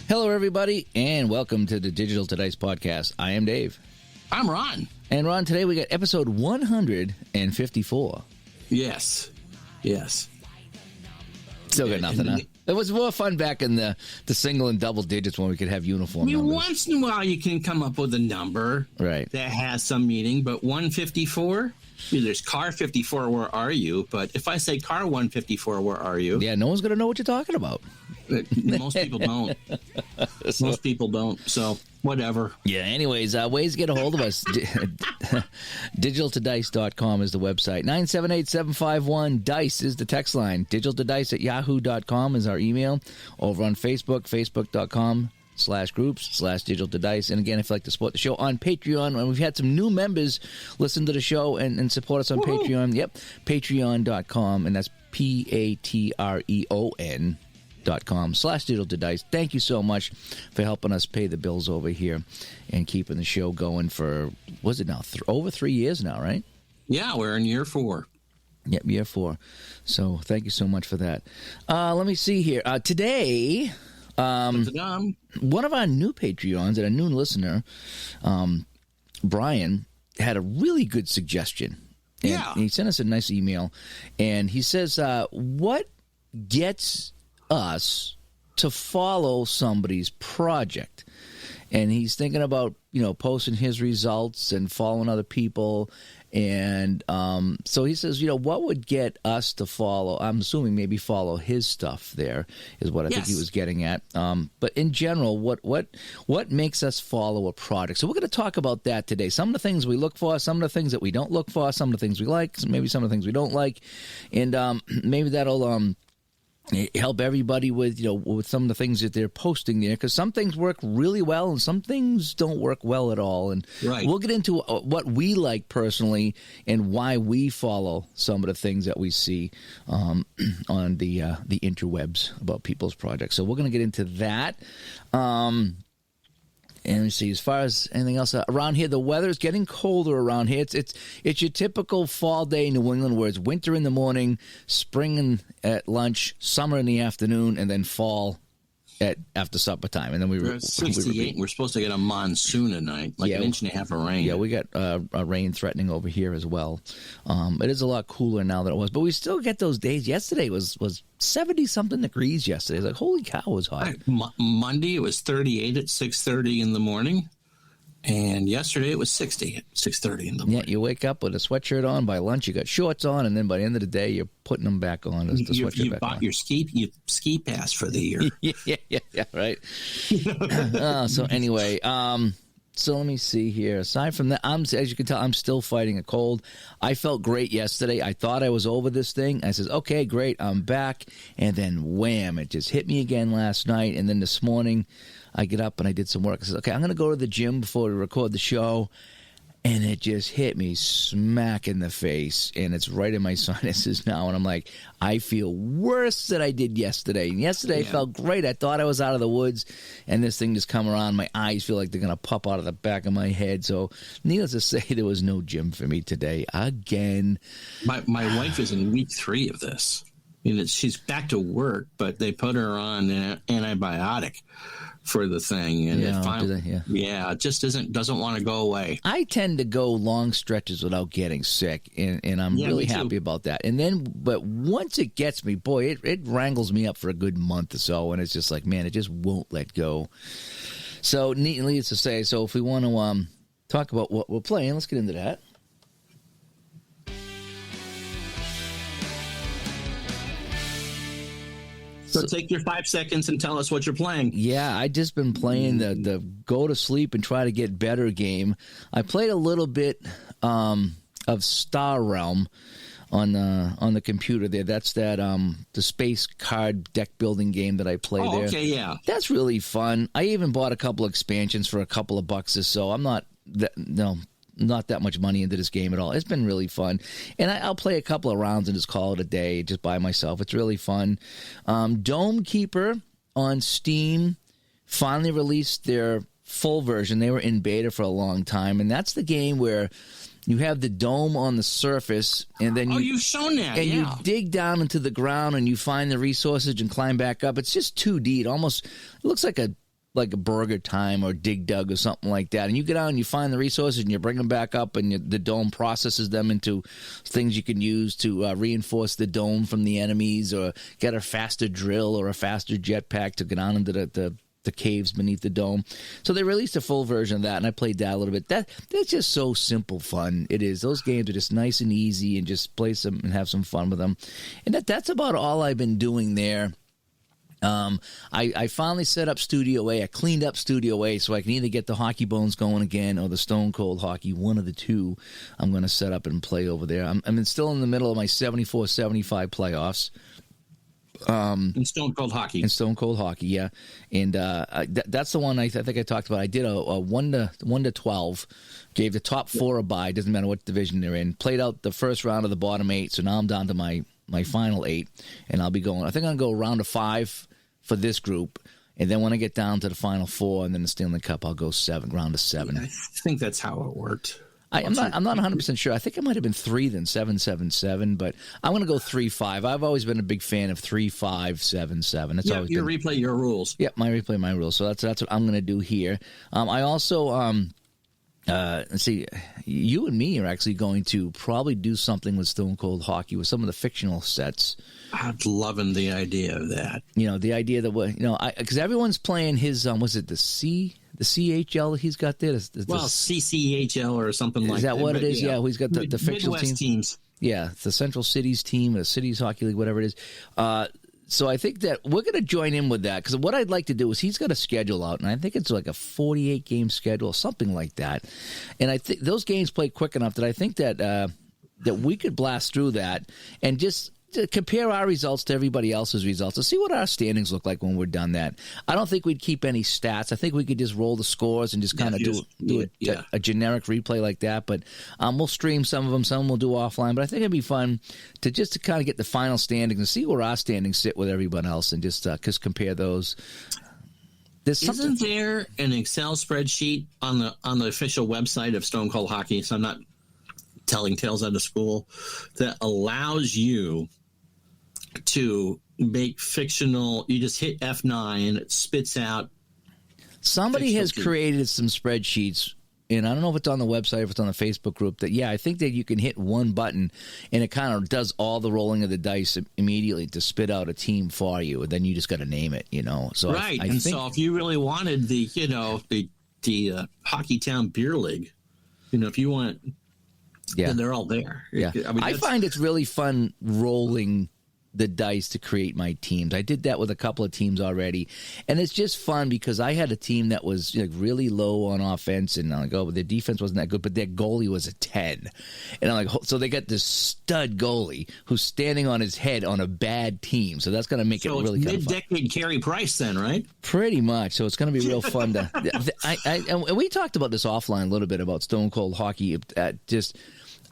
Hello, everybody, and welcome to the Digital to Dice podcast. I am Dave. I'm Ron. And Ron, today we got episode 154. Yes. Still got nothing, huh? It was more fun back in the single and double digits when we could have uniform numbers. Once in a while you can come up with a number right. that has some meaning, but 154? There's car 54, where are you? But if I say car 154, where are you? Yeah, no one's going to know what you're talking about. Most people don't. Most people don't. So, whatever. Yeah, anyways, ways to get a hold of us. Digitaltodice.com is the website. 978-751-DICE is the text line. Digitaltodice@yahoo.com is our email. Over on Facebook, facebook.com/groups/digitaltodice. And again, if you'd like to support the show on Patreon, and we've had some new members listen to the show and support us on Patreon. Yep, patreon.com, and that's patreon.com/digitaltodice. Thank you so much for helping us pay the bills over here and keeping the show going for, what's it now, over 3 years now, right? Yeah, we're in year 4. Yep, year 4. So thank you so much for that. Let me see here. Today, one of our new Patreons and a new listener, Brian, had a really good suggestion. And he sent us a nice email, and he says, what gets us to follow somebody's project? And he's thinking about, posting his results and following other people. And so he says, what would get us to follow? I'm assuming maybe follow his stuff there is what I think he was getting at. But in general, what makes us follow a product? So we're going to talk about that today. Some of the things we look for, some of the things that we don't look for, some of the things we like, maybe some of the things we don't like. And maybe that'll help everybody with with some of the things that they're posting there, because some things work really well and some things don't work well at all. And we'll get into what we like personally and why we follow some of the things that we see on the interwebs about people's projects. So we're going to get into that. And let me see, as far as anything else around here, the weather is getting colder around here. It's your typical fall day in New England, where it's winter in the morning, spring at lunch, summer in the afternoon, and then fall after supper time. And then we're 68. We're supposed to get a monsoon tonight, an inch and a half of rain. Yeah, we got a rain threatening over here as well. It is a lot cooler now than it was, but we still get those days. Yesterday was 70-something degrees yesterday. It's like, holy cow, it was hot. Monday, it was 38 at 6:30 in the morning. And yesterday, it was 60 at 6:30 in the morning. Yeah, you wake up with a sweatshirt on. By lunch, you got shorts on. And then by the end of the day, you're putting them back on. You bought your ski pass for the year. yeah, right. So anyway, so let me see here. Aside from that, as you can tell, I'm still fighting a cold. I felt great yesterday. I thought I was over this thing. I said, okay, great, I'm back. And then wham, it just hit me again last night. And then this morning, I get up and I did some work. I said, okay, I'm going to go to the gym before we record the show. And it just hit me smack in the face, and it's right in my sinuses now. And I'm like, I feel worse than I did yesterday. And yesterday I felt great. I thought I was out of the woods, and this thing just come around. My eyes feel like they're going to pop out of the back of my head. So needless to say, there was no gym for me today again. My wife is in week 3 of this. She's back to work, but they put her on an antibiotic for the thing, and it just doesn't want to go away. I tend to go long stretches without getting sick, and I'm really happy about that. And then, but once it gets me, boy, it wrangles me up for a good month or so, and it's just like, man, it just won't let go. So, needless to say, so if we want to talk about what we're playing, let's get into that. So take your 5 seconds and tell us what you're playing. Yeah, I just been playing the go to sleep and try to get better game. I played a little bit of Star Realm on the computer there. That's that the space card deck building game that I play there. Okay, yeah. That's really fun. I even bought a couple expansions for a couple of bucks or so. I'm not that much money into this game at all. It's been really fun. And I'll play a couple of rounds and just call it a day just by myself. It's really fun. Dome Keeper on Steam finally released their full version. They were in beta for a long time. And that's the game where you have the dome on the surface, and then you've shown that, and you dig down into the ground and you find the resources and climb back up. It's just 2D. It looks like a like a Burger Time or Dig Dug or something like that, and you get out and you find the resources and you bring them back up, and the dome processes them into things you can use to reinforce the dome from the enemies, or get a faster drill or a faster jetpack to get on into the caves beneath the dome. So they released a full version of that, and I played that a little bit. That's just so simple fun. It is. Those games are just nice and easy, and just play some and have some fun with them. And that's about all I've been doing there. I finally set up Studio A. I cleaned up Studio A so I can either get the Hockey Bones going again or the Stone Cold Hockey. One of the two I'm going to set up and play over there. I'm still in the middle of my 74-75 playoffs. In Stone Cold Hockey. In Stone Cold Hockey, yeah. And that's the one I think I talked about. I did a 1 to 12, gave the top 4 a bye, doesn't matter what division they're in. Played out the first round of the bottom 8, so now I'm down to my final 8, and I'll be going. I think I'm going to go round of 5 for this group, and then when I get down to the final 4 and then the Stanley Cup, I'll go round of 7. I think that's how it worked. I'm not 100% sure. I think it might have been 3 then 7-7-7, but I'm going to go 3-5. I've always been a big fan of 3-5-7-7. That's always been, replay your rules. Yeah, my rules. So that's what I'm going to do here. I also let's see, you and me are actually going to probably do something with Stone Cold Hockey with some of the fictional sets. I'm loving the idea of that. The idea that because everyone's playing his was it the CHL he's got there? CCHL or something like that. Is that what it is? Yeah, he's got the fictional teams. Yeah, the Central Cities team, the Cities Hockey League, whatever it is. So I think that we're going to join in with that, because what I'd like to do is he's got a schedule out, and I think it's like a 48-game schedule, something like that. And I think those games play quick enough that I think that that we could blast through that and just to compare our results to everybody else's results and see what our standings look like when we're done that. I don't think we'd keep any stats. I think we could just roll the scores and just kind of do a generic replay like that. But we'll stream some of them. Some we'll do offline. But I think it'd be fun to kind of get the final standings and see where our standings sit with everyone else, and just compare those. Isn't there an Excel spreadsheet on the official website of Stone Cold Hockey? So I'm not telling tales out of school, that allows you to make fictional. You just hit F9 and it spits out. Somebody has created some spreadsheets, and I don't know if it's on the website, if it's on the Facebook group, that I think that you can hit one button and it kind of does all the rolling of the dice immediately to spit out a team for you, and then you just got to name it, So right. I think, so if you really wanted the Hockey Town Beer League, if you want, then they're all there. Yeah, I find it's really fun rolling the dice to create my teams. I did that with a couple of teams already, and it's just fun because I had a team that was really low on offense, and I'm like, oh, their defense wasn't that good, but their goalie was a 10. And I'm like, so they got this stud goalie who's standing on his head on a bad team, so that's going to make it really kind of fun. Mid-decade Carey Price then, right? Pretty much. So it's going to be real fun to and we talked about this offline a little bit about Stone Cold Hockey.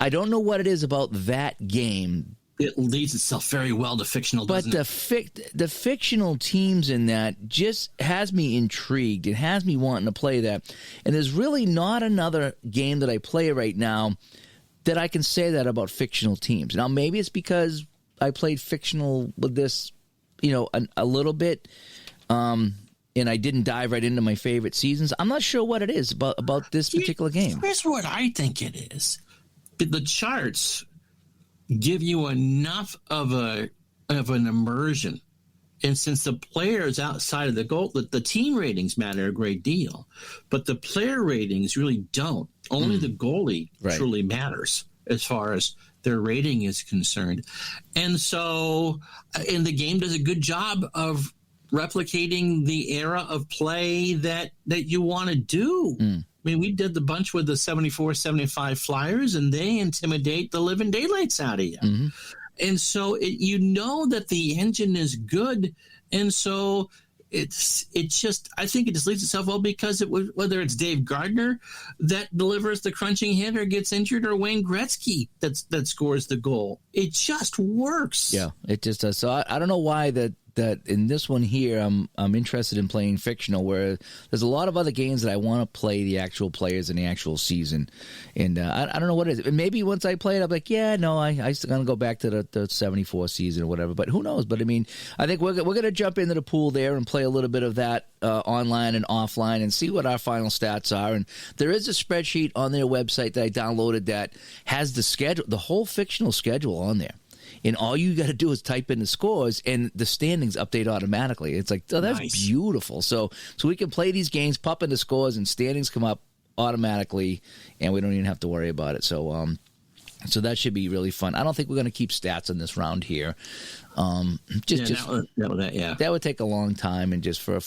I don't know what it is about that game. It leads itself very well to fictional, doesn't it? The fictional teams in that just has me intrigued. It has me wanting to play that. And there's really not another game that I play right now that I can say that about fictional teams. Now, maybe it's because I played fictional with this, a little bit, and I didn't dive right into my favorite seasons. I'm not sure what it is about this particular game. Here's what I think it is. The charts give you enough of an immersion, and since the players outside of the goal, the team ratings matter a great deal, but the player ratings really don't. Only the goalie truly matters as far as their rating is concerned. And so, and the game does a good job of replicating the era of play that you want to do. I mean, we did the bunch with the 74-75 Flyers, and they intimidate the living daylights out of you. Mm-hmm. And so that the engine is good, and so I think it just leads itself well because whether it's Dave Gardner that delivers the crunching hit or gets injured, or Wayne Gretzky that scores the goal, it just works. Yeah, it just does. So I don't know why that in this one here, I'm interested in playing fictional, where there's a lot of other games that I want to play the actual players in the actual season, and I don't know what it is. Maybe once I play it, I'm like, yeah, no, I still gonna go back to the 74 season or whatever. But who knows? But I mean, I think we're gonna jump into the pool there and play a little bit of that online and offline and see what our final stats are. And there is a spreadsheet on their website that I downloaded that has the schedule, the whole fictional schedule on there. And all you got to do is type in the scores, and the standings update automatically. It's like, oh, that's nice. Beautiful. So we can play these games, pop in the scores, and standings come up automatically, and we don't even have to worry about it. So that should be really fun. I don't think we're going to keep stats in this round here. That would take a long time, and just for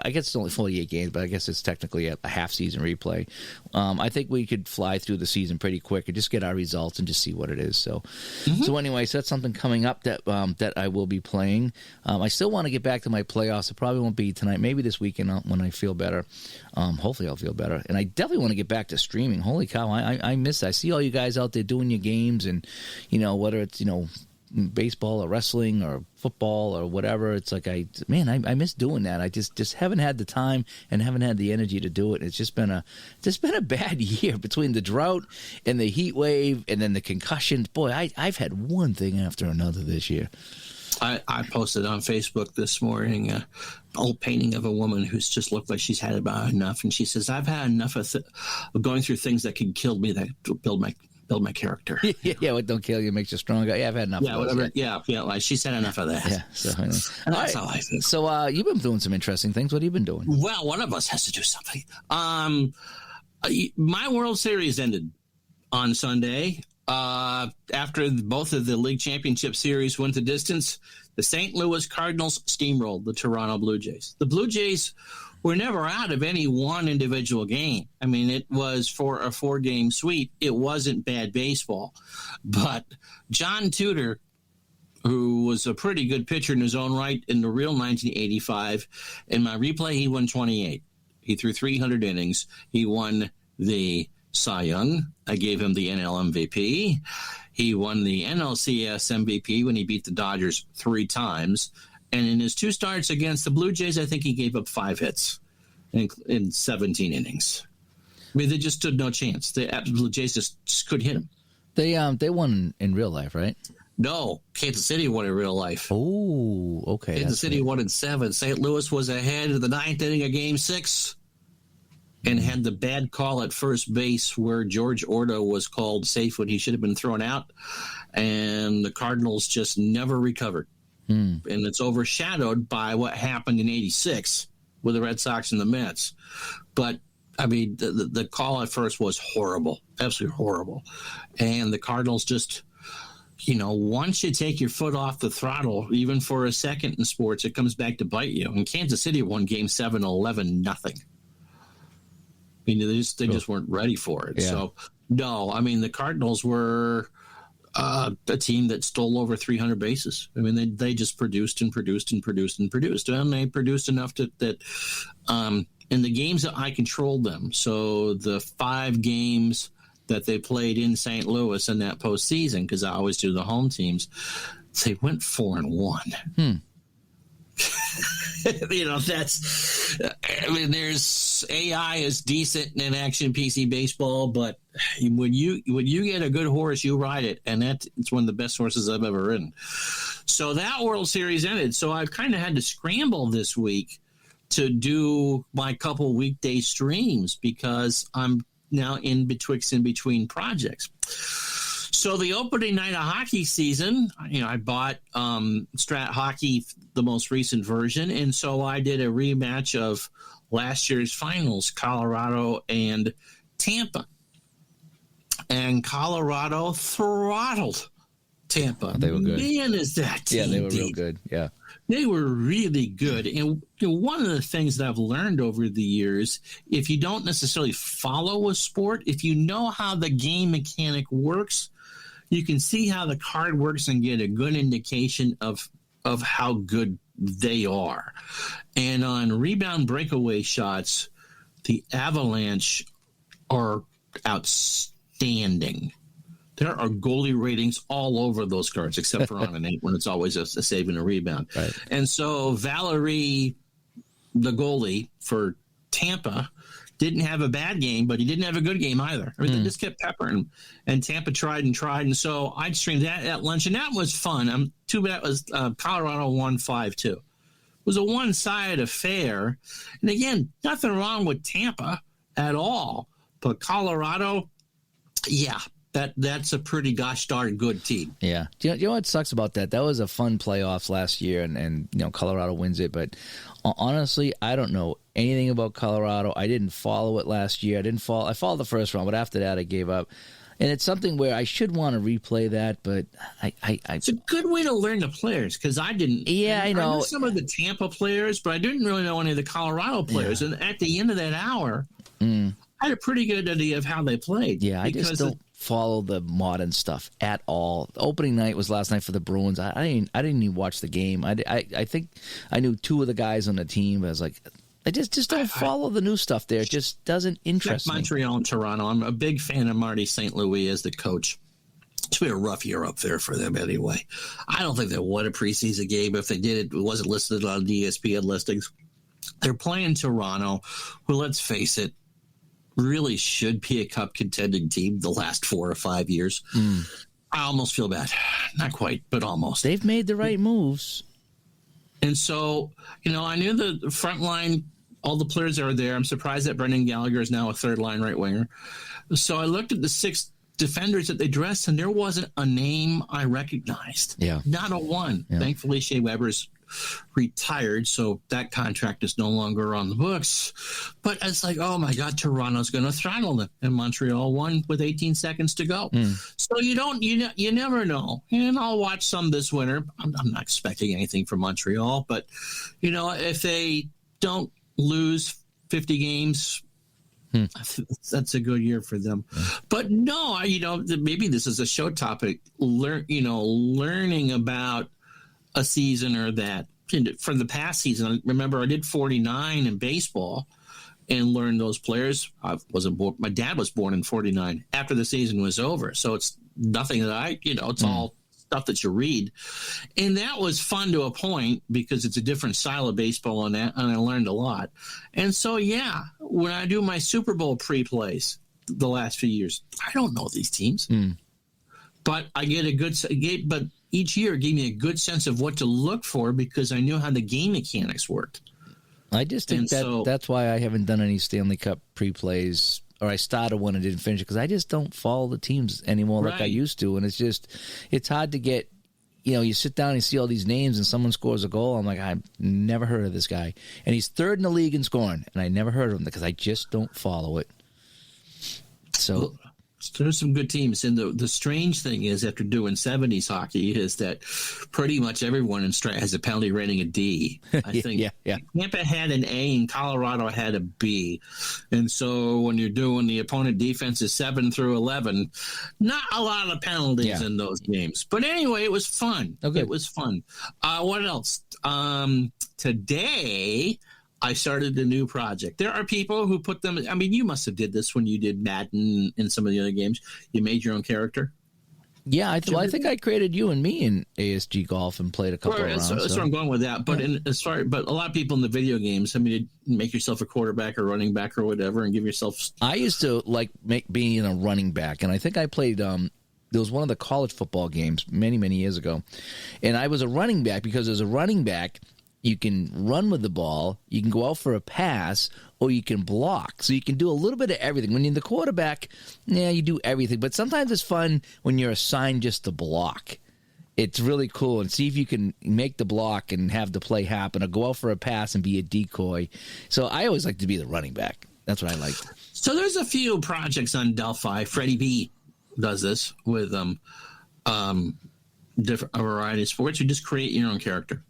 I guess it's only 48 games, but I guess it's technically a half season replay. I think we could fly through the season pretty quick and just get our results and just see what it is. So anyway, so that's something coming up that I will be playing. I still want to get back to my playoffs. It probably won't be tonight. Maybe this weekend when I feel better. Hopefully I'll feel better. And I definitely want to get back to streaming. Holy cow, I miss it. I see all you guys out there doing your games, and whether it's baseball or wrestling or football or whatever. It's like I miss doing that. I just haven't had the time and haven't had the energy to do it. It's just been a bad year between the drought and the heat wave and then the concussions. Boy, I've had one thing after another this year. I posted on Facebook this morning an old painting of a woman who's just looked like she's had about enough, and she says, "I've had enough of going through things that can kill me, that build my character." Yeah, what don't kill you makes you stronger. Yeah, I've had enough. Yeah, of whatever. Yeah, like she's had enough of that. Yeah, so anyway. That's how I feel. So you've been doing some interesting things. What have you been doing? Well, one of us has to do something. My World Series ended on Sunday. After both of the league championship series went the distance, the St. Louis Cardinals steamrolled the Toronto Blue Jays. The Blue Jays were never out of any one individual game. I mean, it was for a 4-game sweep. It wasn't bad baseball. But John Tudor, who was a pretty good pitcher in his own right in the real 1985, in my replay, he won 28. He threw 300 innings. He won the Cy Young. I gave him the NL MVP. He won the NLCS MVP when he beat the Dodgers 3 times. And in his 2 starts against the Blue Jays, I think he gave up 5 hits in 17 innings. I mean, they just stood no chance. The Blue Jays just couldn't hit him. They won in real life, right? No, Kansas City won in real life. Oh, okay. Kansas City won in 7. St. Louis was ahead of the 9th inning of Game 6 and had the bad call at first base where George Orta was called safe when he should have been thrown out. And the Cardinals just never recovered. And it's overshadowed by what happened in 86 with the Red Sox and the Mets. But, I mean, the call at first was horrible, absolutely horrible. And the Cardinals just, once you take your foot off the throttle, even for a second in sports, it comes back to bite you. And Kansas City won Game 7 11-0. I mean, they just weren't ready for it. Yeah. So, no, I mean, the Cardinals were a team that stole over 300 bases. I mean, they just produced and produced and produced and produced. And they produced enough that in the games that I controlled them, so the 5 games that they played in St. Louis in that postseason, because I always do the home teams, they went 4-1. There's AI is decent in action PC baseball, but when you get a good horse, you ride it, and it's one of the best horses I've ever ridden. So that World Series ended. So I've kind of had to scramble this week to do my couple weekday streams because I'm now in between projects. So the opening night of hockey season, I bought Strat Hockey, the most recent version, and so I did a rematch of last year's finals, Colorado and Tampa. And Colorado throttled Tampa. They were good. Man, is that team they were real good. Yeah. They were really good. And one of the things that I've learned over the years, if you don't necessarily follow a sport, if you know how the game mechanic works, you can see how the card works and get a good indication of how good they are. And on rebound breakaway shots, the Avalanche are outstanding. there are goalie ratings all over those cards, except for on an 8 when it's always a save and a rebound. Right. And so Valerie, the goalie for Tampa, didn't have a bad game, but he didn't have a good game either. I mean, they just kept peppering, and Tampa tried. And so I streamed that at lunch, and that was fun. Too bad it was Colorado won 5-2. It was a one-sided affair. And again, nothing wrong with Tampa at all. But Colorado, yeah, that's a pretty gosh darn good team. Yeah. You know what sucks about that? That was a fun playoffs last year, and Colorado wins it. But honestly, I don't know anything about Colorado. I didn't follow it last year. I followed the first round, but after that, I gave up. And it's something where I should want to replay that, but it's a good way to learn the players, because I didn't. Yeah, I know. I knew some of the Tampa players, but I didn't really know any of the Colorado players. Yeah. And at the end of that hour, I had a pretty good idea of how they played. Yeah, I just don't follow the modern stuff at all. The opening night was last night for the Bruins. I didn't even watch the game. I think I knew 2 of the guys on the team, but I was like, I just don't follow the new stuff there. It just doesn't interest me. Montreal and Toronto. I'm a big fan of Marty St. Louis as the coach. It's been a rough year up there for them anyway. I don't think they won a preseason game. If they did, it wasn't listed on ESPN listings. They're playing Toronto, who, let's face it, really should be a cup contending team the last 4 or 5 years. I almost feel bad. Not quite, but almost. They've made the right moves. And so, I knew the front line, all the players that were there. I'm surprised that Brendan Gallagher is now a third-line right winger. So I looked at the 6 defenders that they dressed, and there wasn't a name I recognized. Yeah. Not a one. Yeah. Thankfully, Shea Weber's retired, so that contract is no longer on the books. But it's like, oh my God, Toronto's going to throttle them, and Montreal won with 18 seconds to go. So you never know. And I'll watch some this winter. I'm not expecting anything from Montreal, but if they don't lose 50 games, that's a good year for them. But no, maybe this is a show topic. Learning about a season or that from the past season. Remember, I did 49 in baseball and learned those players. I wasn't born. My dad was born in 49 after the season was over. So it's nothing that it's all stuff that you read. And that was fun to a point because it's a different style of baseball and I learned a lot. And so, yeah, when I do my Super Bowl pre-plays the last few years, I don't know these teams, but I get but each year gave me a good sense of what to look for because I knew how the game mechanics worked. I just think that's why I haven't done any Stanley Cup pre-plays, or I started one and didn't finish it because I just don't follow the teams anymore like I used to. And it's hard to get, you sit down and you see all these names and someone scores a goal. I'm like, I've never heard of this guy. And he's third in the league in scoring, and I never heard of him because I just don't follow it. So there's some good teams. And the strange thing is, after doing 70s hockey, is that pretty much everyone in Strat has a penalty rating of D. I think Tampa had an A and Colorado had a B. And so when you're doing the opponent defenses 7 through 11, not a lot of penalties in those games. But anyway, it was fun. Okay. It was fun. What else? Today I started a new project. There are people who put them. I mean, you must have did this when you did Madden and some of the other games. You made your own character. Yeah, I think I created you and me in ASG Golf and played a couple of rounds. That's where I'm going with that. But but a lot of people in the video games, I mean, make yourself a quarterback or running back or whatever, and give yourself. I used to being a running back, and I think I played. There was one of the college football games many years ago, and I was a running back because as a running back, you can run with the ball, you can go out for a pass, or you can block. So you can do a little bit of everything. When you're the quarterback, you do everything. But sometimes it's fun when you're assigned just to block. It's really cool. And see if you can make the block and have the play happen, or go out for a pass and be a decoy. So I always like to be the running back. That's what I like. So there's a few projects on Delphi. Freddie B does this with a variety of sports. You just create your own character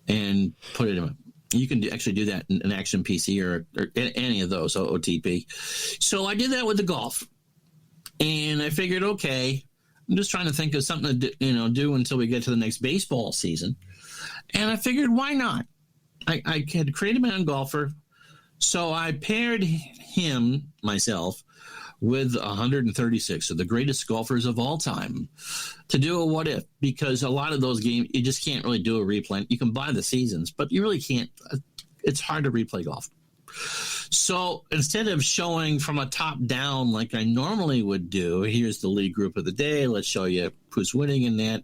and put it in. You can actually do that in an Action PC or any of those, OTP. So I did that with the golf. And I figured, okay, I'm just trying to think of something to do until we get to the next baseball season. And I figured, why not? I had created my own golfer. So I paired myself, with 136 of the greatest golfers of all time to do a what if, because a lot of those games, you just can't really do a replay. You can buy the seasons, but you really can't. It's hard to replay golf. So instead of showing from a top down like I normally would do, here's the lead group of the day, let's show you who's winning in that,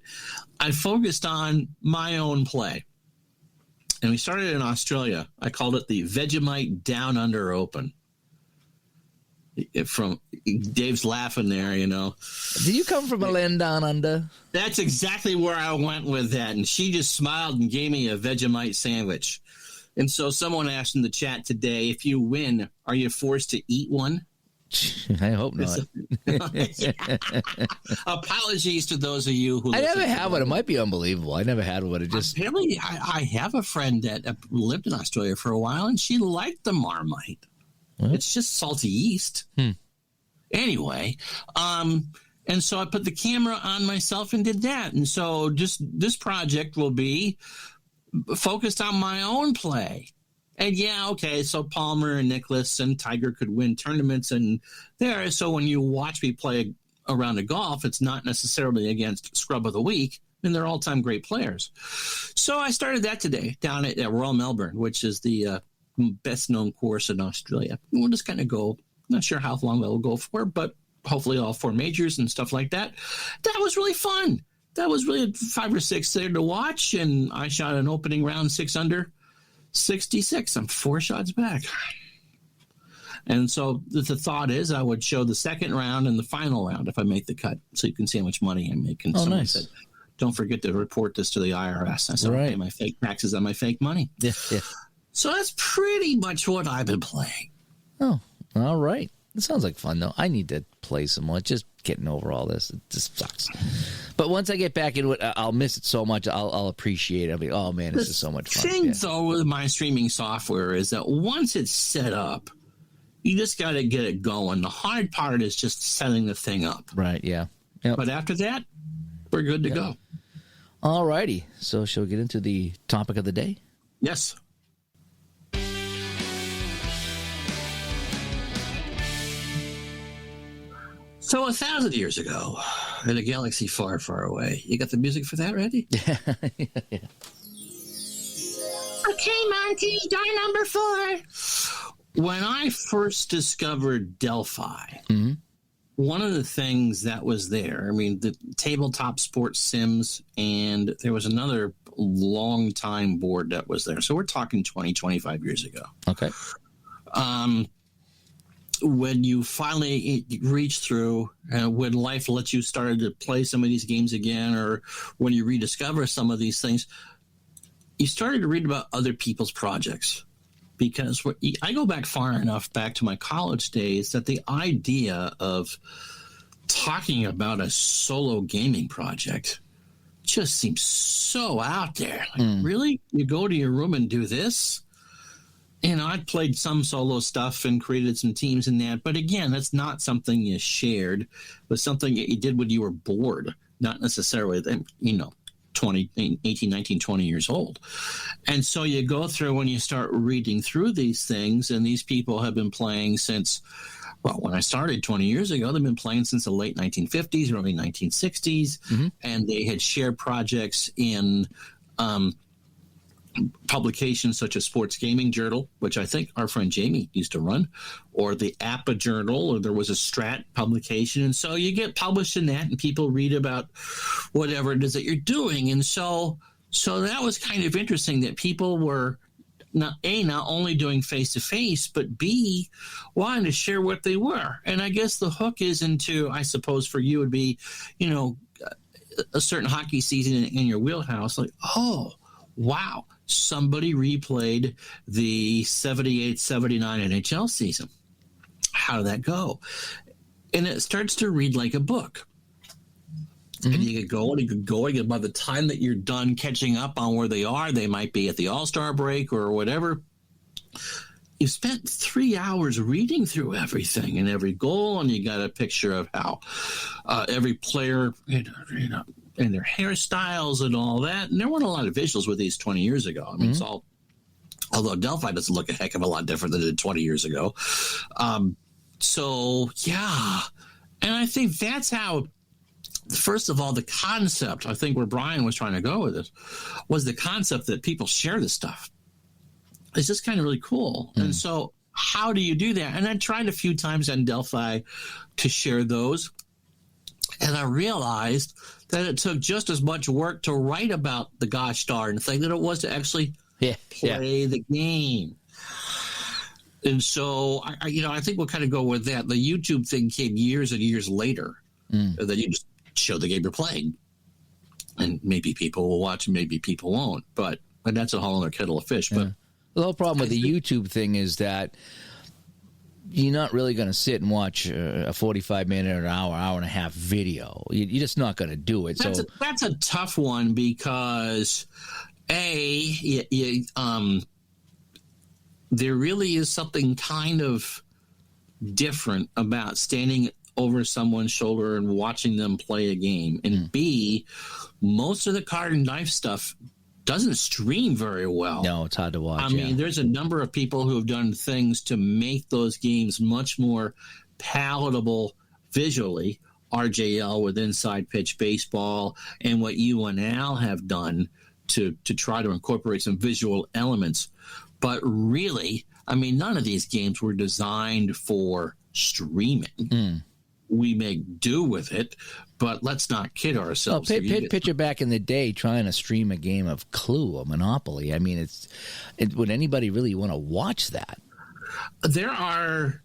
I focused on my own play. And we started in Australia. I called it the Vegemite Down Under Open. From Dave's laughing there, you know. Do you come from a land down under? That's exactly where I went with that. And she just smiled and gave me a Vegemite sandwich. And so someone asked in the chat today, if you win, are you forced to eat one? I hope not. Apologies to those of you who I never had one. It might be unbelievable. I never had one. It just apparently I have a friend that lived in Australia for a while, and she liked the Marmite. What? It's just salty yeast. Anyway, and so I put the camera on myself and did that. And so just this project will be focused on my own play. And yeah, okay, so Palmer and Nicklaus and Tiger could win tournaments and there. So when you watch me play a round of golf, it's not necessarily against Scrub of the Week, and they're all-time great players. So I started that today down at Royal Melbourne, which is the best-known course in Australia. We'll just kind of go, not sure how long that will go for, but hopefully all 4 majors and stuff like that. That was really fun. That was really 5 or 6 there to watch, and I shot an opening round 6 under. 66. I'm 4 shots back. And so the thought is I would show the second round and the final round if I make the cut, so you can see how much money I'm making. Oh, nice. Said, don't forget to report this to the IRS. I said, right. I pay my fake taxes on my fake money. Yeah. So that's pretty much what I've been playing. Oh, all right. It sounds like fun, though. I need to play some more. Just getting over all this. It just sucks. But once I get back into it, I'll miss it so much. I'll appreciate it. I'll be, oh, man, this is so much fun. The thing, though, with my streaming software is that once it's set up, you just got to get it going. The hard part is just setting the thing up. Right, yeah. Yep. But after that, we're good to go. All righty. So shall we get into the topic of the day? Yes. So 1,000 years ago, in a galaxy far, far away. You got the music for that ready? Yeah. Okay, Monty, die number 4. When I first discovered Delphi, one of the things that was there, I mean, the tabletop sports sims, and there was another long time board that was there. So we're talking 20, 25 years ago. Okay. When you finally reach through, when life lets you start to play some of these games again, or when you rediscover some of these things, you started to read about other people's projects. Because I go back far enough back to my college days that the idea of talking about a solo gaming project just seems so out there. Like, really? You go to your room and do this? You know, I'd played some solo stuff and created some teams in that. But again, that's not something you shared, but something that you did when you were bored, not necessarily, 18, 19, 20 years old. And so you go through and you start reading through these things, and these people have been playing since, well, when I started 20 years ago, they've been playing since the late 1950s, early 1960s, and they had shared projects in publications such as Sports Gaming Journal, which I think our friend Jamie used to run, or the APA Journal, or there was a Strat publication. And so you get published in that and people read about whatever it is that you're doing. And so that was kind of interesting that people were not only doing face-to-face, but B, wanting to share what they were. And I guess the hook is into, I suppose for you would be, a certain hockey season in your wheelhouse, like, oh, wow, somebody replayed the 78-79 NHL season. How did that go? And it starts to read like a book. And you could go and by the time that you're done catching up on where they are, they might be at the All-Star break or whatever. You spent 3 hours reading through everything and every goal, and you got a picture of how every player, and their hairstyles and all that. And there weren't a lot of visuals with these 20 years ago. I mean, it's all, although Delphi doesn't look a heck of a lot different than it did 20 years ago. So, yeah. And I think that's how, first of all, the concept, I think where Brian was trying to go with this, was the concept that people share this stuff. It's just kind of really cool. And so how do you do that? And I tried a few times on Delphi to share those. And I realized that it took just as much work to write about the gosh darn thing that it was to actually play the game. And so, I think we'll kind of go with that. The YouTube thing came years and years later. That you just show the game you're playing. And maybe people will watch and maybe people won't. But that's a whole other kettle of fish. But the whole problem with the YouTube thing is that you're not really going to sit and watch a 45-minute or an hour and a half video. You're just not going to do it. That's a tough one because, there really is something kind of different about standing over someone's shoulder and watching them play a game. And B, most of the card and knife stuff doesn't stream very well. No, it's hard to watch. I mean, there's a number of people who have done things to make those games much more palatable visually. RJL with Inside Pitch Baseball, and what you and Al have done to try to incorporate some visual elements. But really, I mean, none of these games were designed for streaming. We make do with it, but let's not kid ourselves. Picture back in the day trying to stream a game of Clue or Monopoly. I mean, would anybody really want to watch that? There are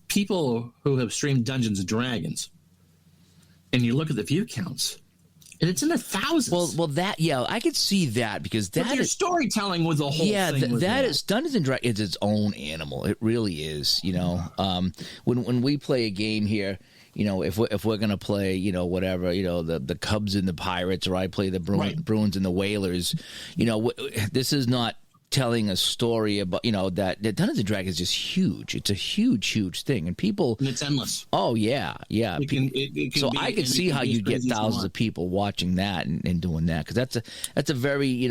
people who have streamed Dungeons and Dragons, and you look at the view counts, and it's in the thousands. Well, I could see that because that is storytelling with the whole thing. Yeah, that is Dungeons and Dragons. It's its own animal. It really is. When we play a game here, if we're gonna play, whatever, the Cubs and the Pirates, or I play the Bruins and the Whalers, this is not telling a story about, that Dungeons and Dragons is just huge. It's a huge thing, and it's endless. Oh yeah. It can I can see how you get thousands of people watching that and doing that, because that's a very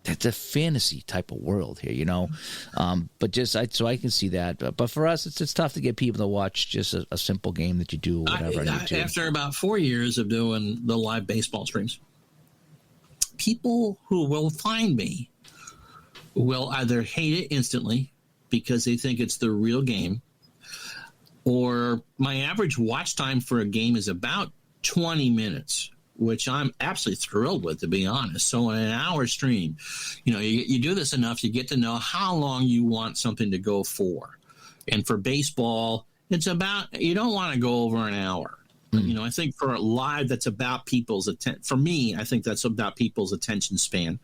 that's a fantasy type of world here, But so I can see that. But for us, it's tough to get people to watch just a simple game that you do or whatever. After about 4 years of doing the live baseball streams, people who will find me will either hate it instantly because they think it's the real game, or my average watch time for a game is about 20 minutes, which I'm absolutely thrilled with, to be honest. So in an hour stream, you do this enough, you get to know how long you want something to go for. And for baseball, it's about, you don't want to go over an hour. I think for live, that's about people's attention. For me, I think that's about people's attention span.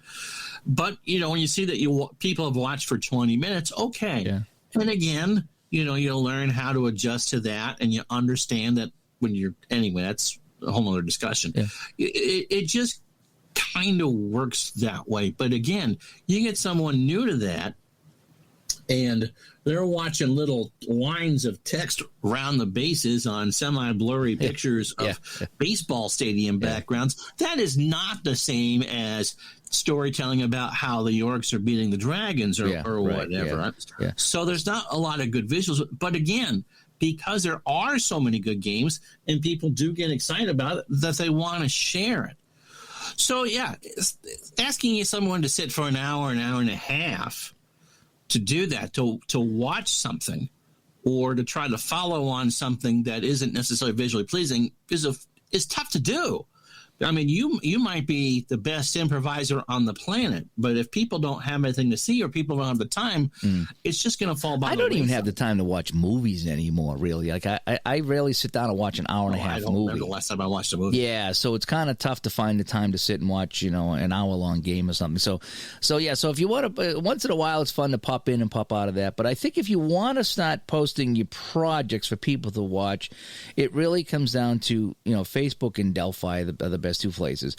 But, when you see that people have watched for 20 minutes, okay. Yeah. And again, you'll learn how to adjust to that, and you understand that anyway, that's a whole other discussion. Yeah. It just kind of works that way. But again, you get someone new to that, and they're watching little lines of text around the bases on semi-blurry pictures of baseball stadium backgrounds. That is not the same as storytelling about how the Yorks are beating the Dragons or whatever. Yeah. So there's not a lot of good visuals. But again, because there are so many good games and people do get excited about it, that they want to share it. So, asking someone to sit for an hour and a half to do that, to watch something, or to try to follow on something that isn't necessarily visually pleasing is tough to do. I mean, you might be the best improviser on the planet, but if people don't have anything to see or people don't have the time, it's just going to fall by the wayside. I don't even have the time to watch movies anymore, really. Like, I rarely sit down and watch an hour and a half movie. I don't remember the last time I watched a movie. Yeah, so it's kind of tough to find the time to sit and watch, an hour-long game or something. So if you want to, once in a while, it's fun to pop in and pop out of that. But I think if you want to start posting your projects for people to watch, it really comes down to, Facebook and Delphi are the best two places.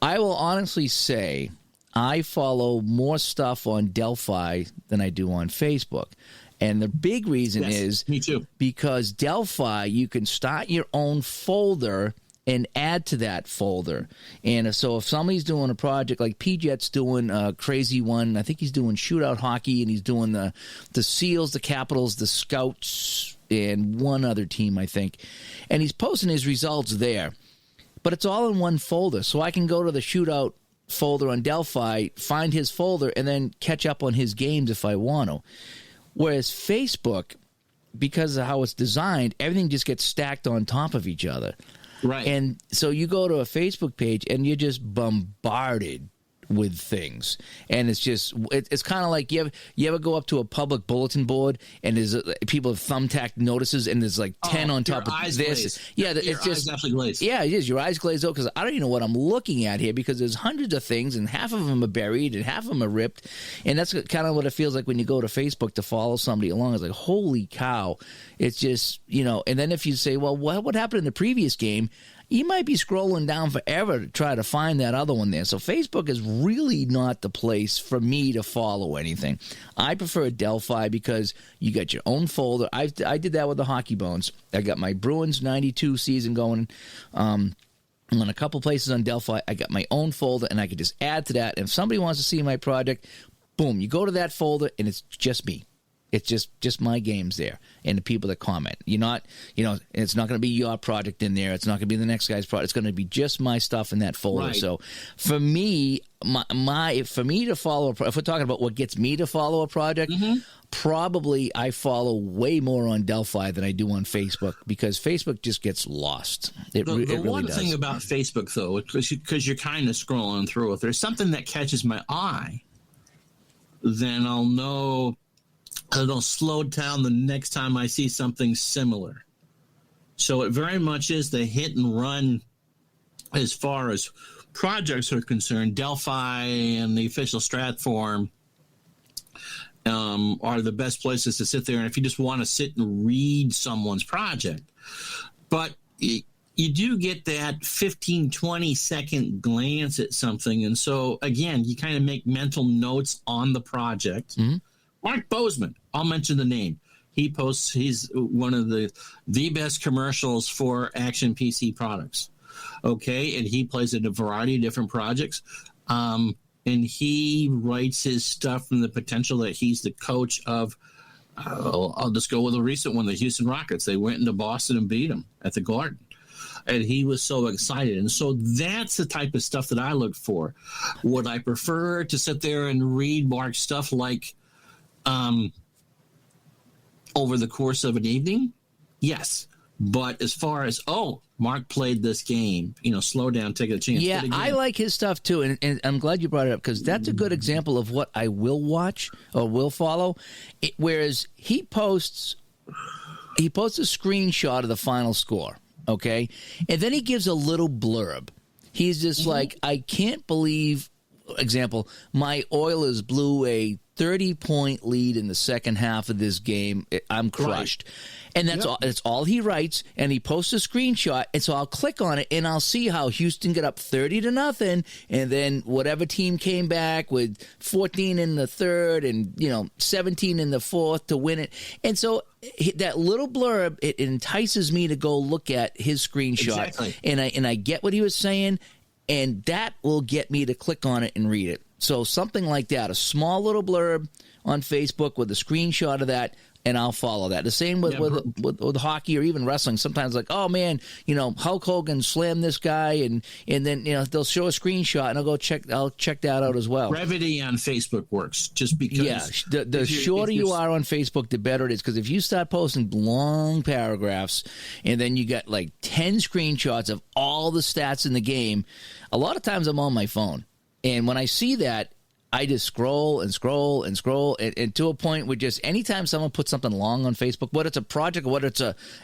I will honestly say I follow more stuff on Delphi than I do on Facebook. And the big reason is me too. Because Delphi, you can start your own folder and add to that folder. And so if somebody's doing a project, like P-Jet's doing a crazy one, I think he's doing shootout hockey, and he's doing the SEALs, the Capitals, the Scouts, and one other team, I think. And he's posting his results there. But it's all in one folder, so I can go to the shootout folder on Delphi, find his folder, and then catch up on his games if I want to. Whereas Facebook, because of how it's designed, everything just gets stacked on top of each other. Right. And so you go to a Facebook page and you're just bombarded with things. And it's just, it's kind of like you ever go up to a public bulletin board and there's people have thumbtacked notices and there's like 10 on top of this. Glazed. Yeah, it's just actually glazed. Yeah, it is. Your eyes glazed out because I don't even know what I'm looking at here, because there's hundreds of things and half of them are buried and half of them are ripped. And that's kind of what it feels like when you go to Facebook to follow somebody along. It's like, holy cow. It's just, and then if you say, well, what happened in the previous game? You might be scrolling down forever to try to find that other one there. So Facebook is really not the place for me to follow anything. I prefer Delphi because you got your own folder. I did that with the Hockey Bones. I got my Bruins 92 season going on a couple places on Delphi. I got my own folder, and I could just add to that. And if somebody wants to see my project, boom, you go to that folder, and it's just me. It's just my games there and the people that comment. You're not, it's not going to be your project in there. It's not going to be the next guy's project. It's going to be just my stuff in that folder. Right. So for me, for me to follow, if we're talking about what gets me to follow a project, probably I follow way more on Delphi than I do on Facebook, because Facebook just gets lost. It really one does. thing about Facebook, though, because you're kind of scrolling through, if there's something that catches my eye, then I'll know. It'll slow down the next time I see something similar. So it very much is the hit and run as far as projects are concerned. Delphi and the official Stratform are the best places to sit there. And if you just want to sit and read someone's project, but you do get that 15, 20-second glance at something. And so, again, you kind of make mental notes on the project. Mm-hmm. Mark Bozeman, I'll mention the name. He's one of the best commercials for Action PC products. Okay, and he plays in a variety of different projects. And he writes his stuff from the potential that he's the coach of, I'll just go with a recent one, the Houston Rockets. They went into Boston and beat them at the Garden. And he was so excited. And so that's the type of stuff that I look for. Would I prefer to sit there and read Mark's stuff like over the course of an evening? Yes. But as far as, Mark played this game, slow down, take a chance. Yeah, I like his stuff too. And I'm glad you brought it up, because that's a good example of what I will watch or will follow. Whereas he posts a screenshot of the final score, okay? And then he gives a little blurb. He's just like, I can't believe, example, my Oilers blew a 30-point lead in the second half of this game. I'm crushed. Right. And that's all he writes, and he posts a screenshot, and so I'll click on it, and I'll see how Houston got up 30-0, and then whatever team came back with 14 in the third and 17 in the fourth to win it. And so that little blurb, it entices me to go look at his screenshot, exactly. and I get what he was saying, and that will get me to click on it and read it. So something like that, a small little blurb on Facebook with a screenshot of that, and I'll follow that. The same with hockey or even wrestling. Sometimes like, oh man, Hulk Hogan slammed this guy, and then they'll show a screenshot, and I'll check that out as well. Brevity on Facebook works, just because. Yeah, the shorter you are on Facebook, the better it is. Because if you start posting long paragraphs, and then you got like 10 screenshots of all the stats in the game, a lot of times I'm on my phone, and when I see that, I just scroll and scroll and scroll, and to a point where just anytime someone puts something long on Facebook, whether it's a project or whether it's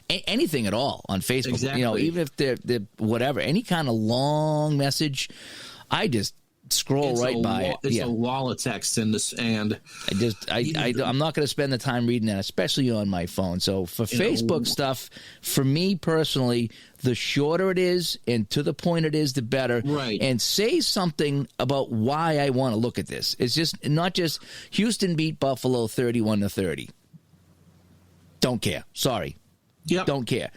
anything at all on Facebook, exactly. Even if they're whatever, any kind of long message, I just scroll by it. It's a wall of text, and I'm not going to spend the time reading that, especially on my phone. So for Facebook stuff, for me personally, the shorter it is and to the point it is, the better. Right. And say something about why I want to look at this. It's just not just Houston beat Buffalo 31-30. Don't care. Sorry. Yep. Don't care.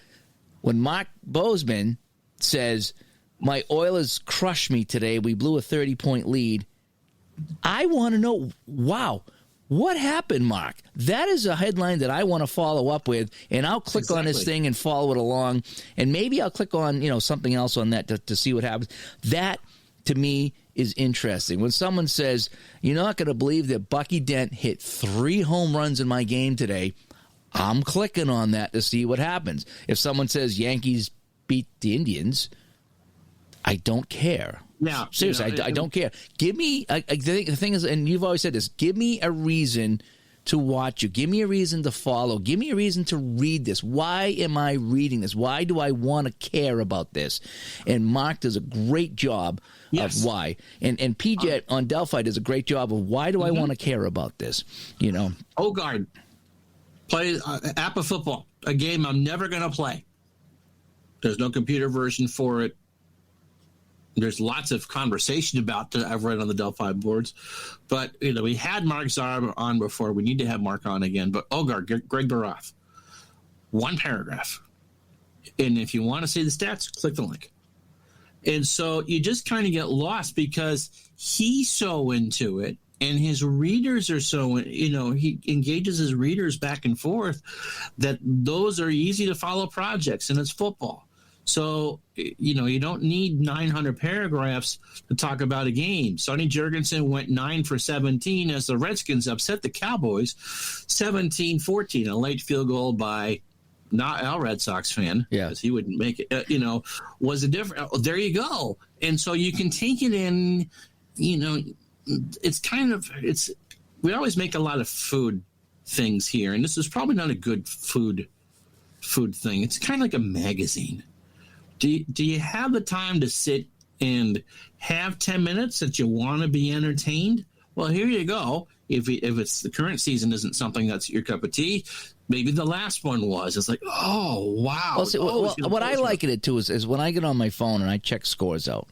When Mark Bozeman says, my Oilers crushed me today. We blew a 30-point lead. I want to know, wow, what happened, Mark? That is a headline that I want to follow up with, and I'll click on this thing and follow it along, and maybe I'll click on something else on that to see what happens. That, to me, is interesting. When someone says, you're not going to believe that Bucky Dent hit 3 home runs in my game today, I'm clicking on that to see what happens. If someone says Yankees beat the Indians, I don't care. Now, seriously, I don't care. Give me the thing is, and you've always said this, give me a reason to watch you. Give me a reason to follow. Give me a reason to read this. Why am I reading this? Why do I want to care about this? And Mark does a great job of why. And PJ on Delphi does a great job of why do I want to care about this? Ogard play APA football, a game I'm never going to play. There's no computer version for it. There's lots of conversation about that I've read on the Delphi boards. But, we had Mark Zarb on before. We need to have Mark on again. But Ogard, Greg Baroff, 1 paragraph. And if you want to see the stats, click the link. And so you just kind of get lost because he's so into it. And his readers are so, he engages his readers back and forth that those are easy to follow projects, and it's football. So, you don't need 900 paragraphs to talk about a game. Sonny Jurgensen went 9 for 17 as the Redskins upset the Cowboys 17-14, a late field goal by not our Red Sox fan, because he wouldn't make it, was a different. Oh, there you go. And so you can take it in, we always make a lot of food things here, and this is probably not a good food thing. It's kind of like a magazine. Do you have the time to sit and have 10 minutes that you want to be entertained? Well, here you go. If it's the current season isn't something that's your cup of tea, maybe the last one was. It's like, oh, wow. Well, see, what I liken it to is when I get on my phone and I check scores out.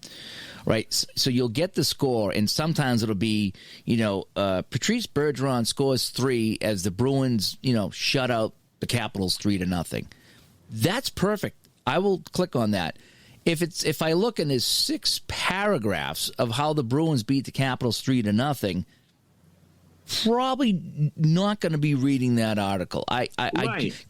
Right, so you'll get the score, and sometimes it'll be, Patrice Bergeron scores 3 as the Bruins, shut out the Capitals 3-0. That's perfect. I will click on that. If I look and there's 6 paragraphs of how the Bruins beat the Capitals 3-0, probably not going to be reading that article.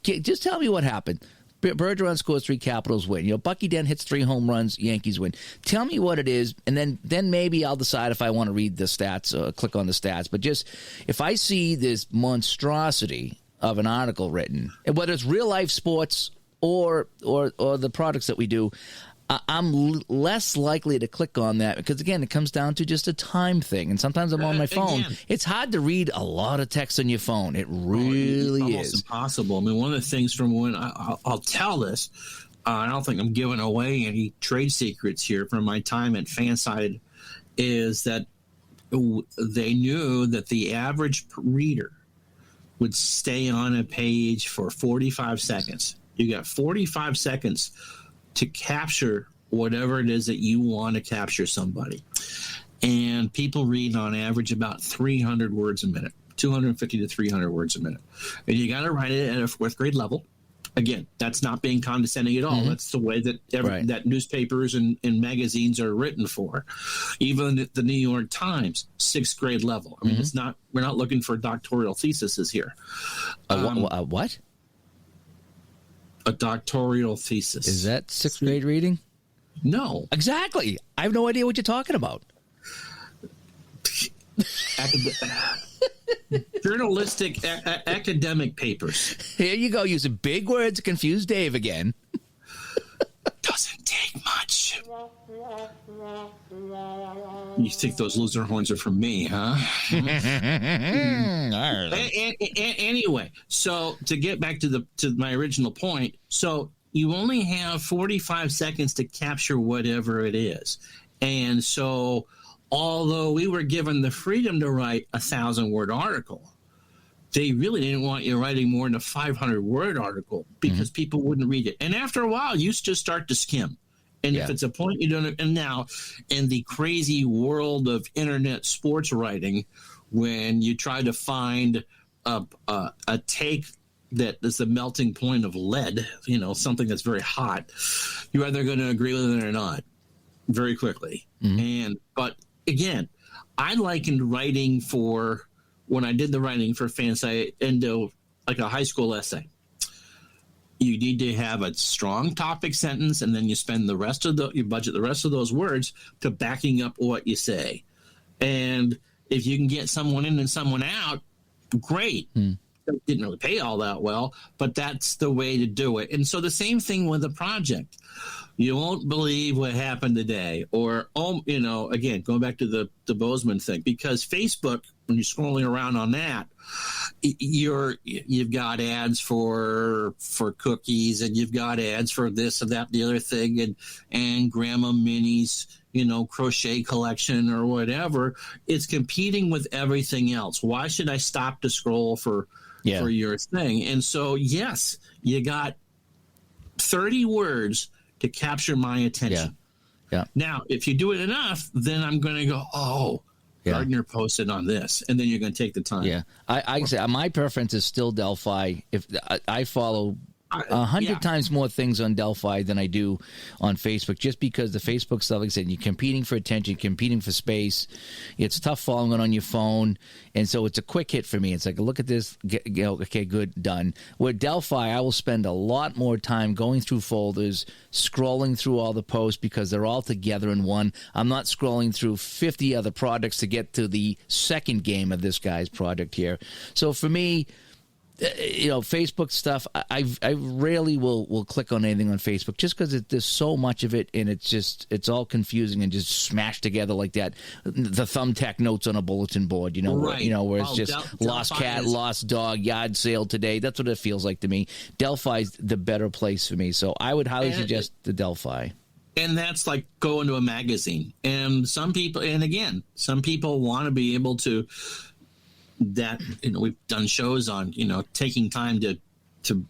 Just tell me what happened. Bergeron scores 3, Capitals win. Bucky Dent hits 3 home runs, Yankees win. Tell me what it is, and then maybe I'll decide if I want to read the stats or click on the stats. But just if I see this monstrosity of an article written, and whether it's real life sports or the products that we do, I'm less likely to click on that because, again, it comes down to just a time thing. And sometimes I'm on my phone. Again, it's hard to read a lot of text on your phone. It really is. Almost impossible. I mean, one of the things from when I'll tell this, I don't think I'm giving away any trade secrets here from my time at Fanside, is that they knew that the average reader would stay on a page for 45 seconds. You got 45 seconds to capture whatever it is that you want to capture somebody. And people read on average about 300 words a minute, 250 to 300 words a minute. And you got to write it at a 4th grade level. Again, that's not being condescending at all. Mm-hmm. That's the way that that newspapers and magazines are written for. Even the New York Times, 6th grade level. I mean, it's not. We're not looking for doctoral theses here. What? A doctoral thesis. Is that 6th grade reading? No. Exactly. I have no idea what you're talking about. Journalistic, academic papers. Here you go, using big words to confuse Dave again. Doesn't take much. You think those loser horns are from me, huh? Anyway, so to get back to my original point, so you only have 45 seconds to capture whatever it is. And so although we were given the freedom to write a 1,000-word article, they really didn't want you writing more than a 500-word article because people wouldn't read it. And after a while, you just start to skim. And if it's a point you don't, and now in the crazy world of internet sports writing, when you try to find a take that is the melting point of lead, something that's very hot, you're either going to agree with it or not very quickly. But again, I likened writing when I did the writing for Fansite into like a high school essay. You need to have a strong topic sentence, and then you spend you budget the rest of those words to backing up what you say. And if you can get someone in and someone out, great. It didn't really pay all that well, but that's the way to do it. And so the same thing with a project. You won't believe what happened today. Or, again, going back to the Bozeman thing, because Facebook, when you're scrolling around on that, you've got ads for cookies, and you've got ads for this and that and the other thing, and Grandma Minnie's crochet collection or whatever. It's competing with everything else. Why should I stop to scroll for your thing? And so, yes, you got 30 words to capture my attention. Yeah. Now, if you do it enough, then I'm going to go, Gardner posted on this, and then you're going to take the time. Yeah, I say my preference is still Delphi. If I follow 100 times more things on Delphi than I do on Facebook, just because the Facebook stuff, like I said, you're competing for attention, competing for space. It's tough following it on your phone, and so it's a quick hit for me. It's like, look at this, okay, good, done. With Delphi, I will spend a lot more time going through folders, scrolling through all the posts because they're all together in one. I'm not scrolling through 50 other projects to get to the second game of this guy's project here. So for me, Facebook stuff, I rarely will click on anything on Facebook just because there's so much of it, and it's all confusing and just smashed together like that. The thumbtack notes on a bulletin board, right. Where it's just lost cat, lost dog, yard sale today. That's what it feels like to me. Delphi's the better place for me, so I would highly suggest the Delphi. And that's like going to a magazine. And some people want to be able to. That we've done shows on taking time to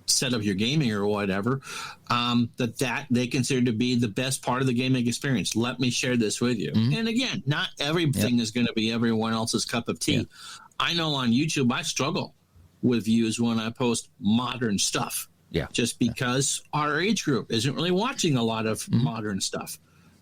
set up your gaming or whatever, that they consider to be the best part of the gaming experience. Let me share this with you. And again, not everything is going to be everyone else's cup of tea. I know on YouTube I struggle with views when I post modern stuff, just because our age group isn't really watching a lot of modern stuff.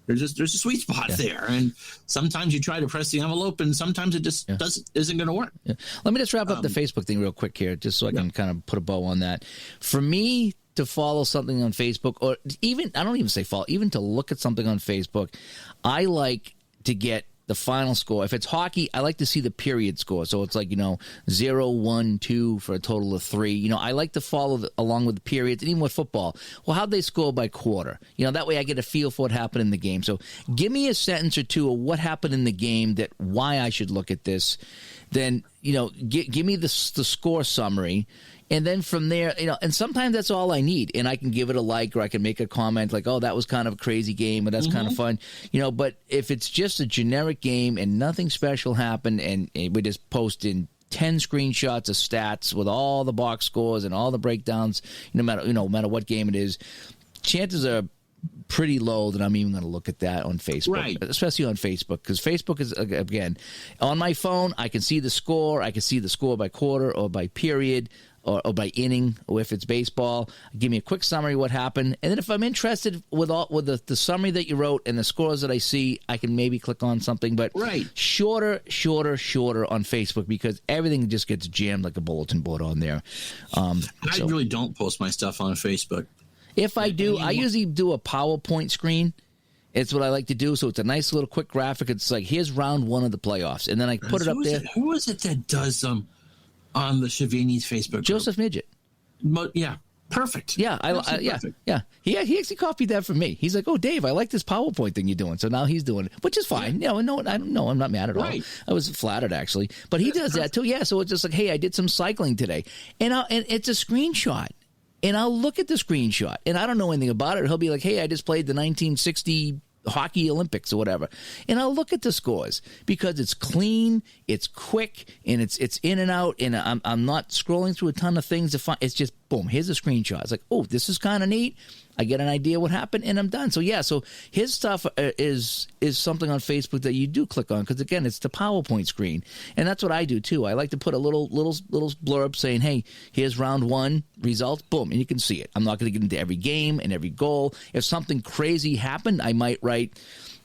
There's a sweet spot there, and sometimes you try to press the envelope, and sometimes it just isn't going to work. Yeah. Let me just wrap up the Facebook thing real quick here, just so I can kind of put a bow on that. For me to follow something on Facebook, or even I don't even say follow, even to look at something on Facebook, I like to get the final score. If it's hockey, I like to see the period score. So it's like, 0, 1, 2 for a total of 3. I like to follow along with the periods. And even with football, well, how'd they score by quarter? That way I get a feel for what happened in the game. So give me a sentence or two of what happened in the game, that why I should look at this. Then, give me the score summary. And then from there, and sometimes that's all I need. And I can give it a like, or I can make a comment like, oh, that was kind of a crazy game, or that's kind of fun. But if it's just a generic game and nothing special happened, and we just posted 10 screenshots of stats with all the box scores and all the breakdowns, no matter what game it is, chances are pretty low that I'm even going to look at that on Facebook, especially on Facebook, because Facebook is, again, on my phone, I can see the score. I can see the score by quarter or by period. Or by inning, or if it's baseball, give me a quick summary of what happened. And then if I'm interested with the summary that you wrote and the scores that I see, I can maybe click on something. But shorter on Facebook, because everything just gets jammed like a bulletin board on there. I really don't post my stuff on Facebook. If I do, I usually do a PowerPoint screen. It's what I like to do. So it's a nice little quick graphic. It's like, here's round 1 of the playoffs. And then I put it up there. Who is it that does on the Shavini's Facebook group? Joseph Midget. Yeah, perfect. Yeah, perfect. Yeah. He actually copied that from me. He's like, "Oh, Dave, I like this PowerPoint thing you're doing." So now he's doing it, which is fine. I'm not mad at all. I was flattered actually, but he does that too. Yeah, so it's just like, "Hey, I did some cycling today," and it's a screenshot, and I'll look at the screenshot, and I don't know anything about it. He'll be like, "Hey, I just played the 1960." Hockey Olympics or whatever, and I'll look at the scores because it's clean, it's quick, and it's in and out, and I'm not scrolling through a ton of things to find. It's just boom, here's a screenshot. It's like, oh, this is kind of neat. I get an idea what happened, and I'm done. So, yeah, so his stuff is something on Facebook that you do click on because, again, it's the PowerPoint screen. And that's what I do, too. I like to put a little blurb saying, hey, here's round 1 results, boom, and you can see it. I'm not going to get into every game and every goal. If something crazy happened, I might write,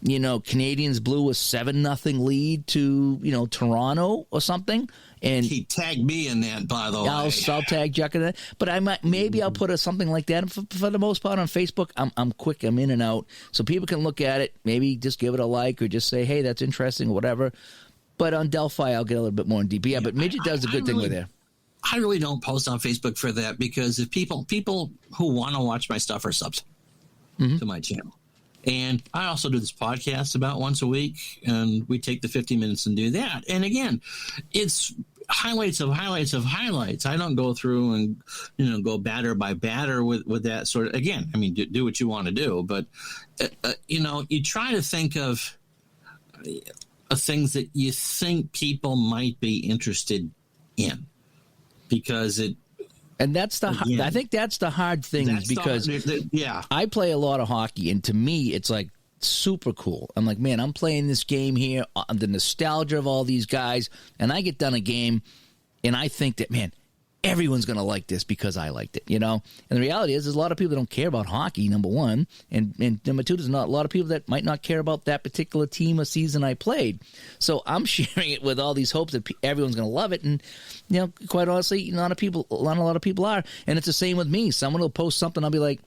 Canadians blew a 7-0 lead to, Toronto or something. And he tagged me in that, by the way. I'll tag Jack in that. But I'll put something like that. For the most part on Facebook, I'm quick. I'm in and out. So people can look at it, maybe just give it a like or just say, hey, that's interesting or whatever. But on Delphi, I'll get a little bit more in deep. Yeah, but Midget does a good thing with it. I really don't post on Facebook for that because if people who want to watch my stuff are subs to my channel. And I also do this podcast about once a week, and we take the 50 minutes and do that. And again, it's highlights of highlights of highlights. I don't go through and, go batter by batter with that sort of, again, I mean, do what you want to do. But, you try to think of things that you think people might be interested in because it, and that's I think that's the hard thing because I play a lot of hockey, and to me, it's like super cool. I'm like, man, I'm playing this game here, the nostalgia of all these guys, and I get done a game, and I think that, man, everyone's going to like this because I liked it, And the reality is there's a lot of people that don't care about hockey, number one, and number two, there's not a lot of people that might not care about that particular team or season I played. So I'm sharing it with all these hopes that everyone's going to love it, and quite honestly, not a lot of people are. And it's the same with me. Someone will post something, I'll be like,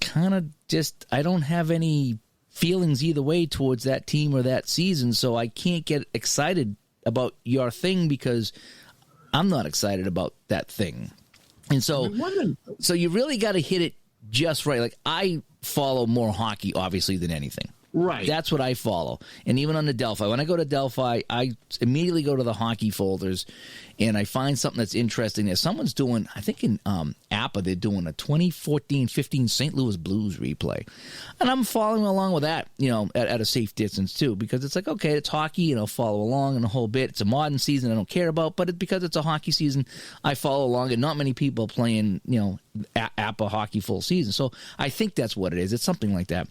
kind of just, I don't have any feelings either way towards that team or that season, so I can't get excited about your thing because I'm not excited about that thing. And so you really got to hit it just right. Like, I follow more hockey, obviously, than anything. Right. That's what I follow. And even on the Delphi, when I go to Delphi, I immediately go to the hockey folders, and I find something that's interesting there. Someone's doing, I think in APA, they're doing a 2014-15 St. Louis Blues replay. And I'm following along with that, at a safe distance too, because it's like, okay, it's hockey, follow along in a whole bit. It's a modern season I don't care about, but because it's a hockey season, I follow along, and not many people playing, APA hockey full season. So I think that's what it is. It's something like that.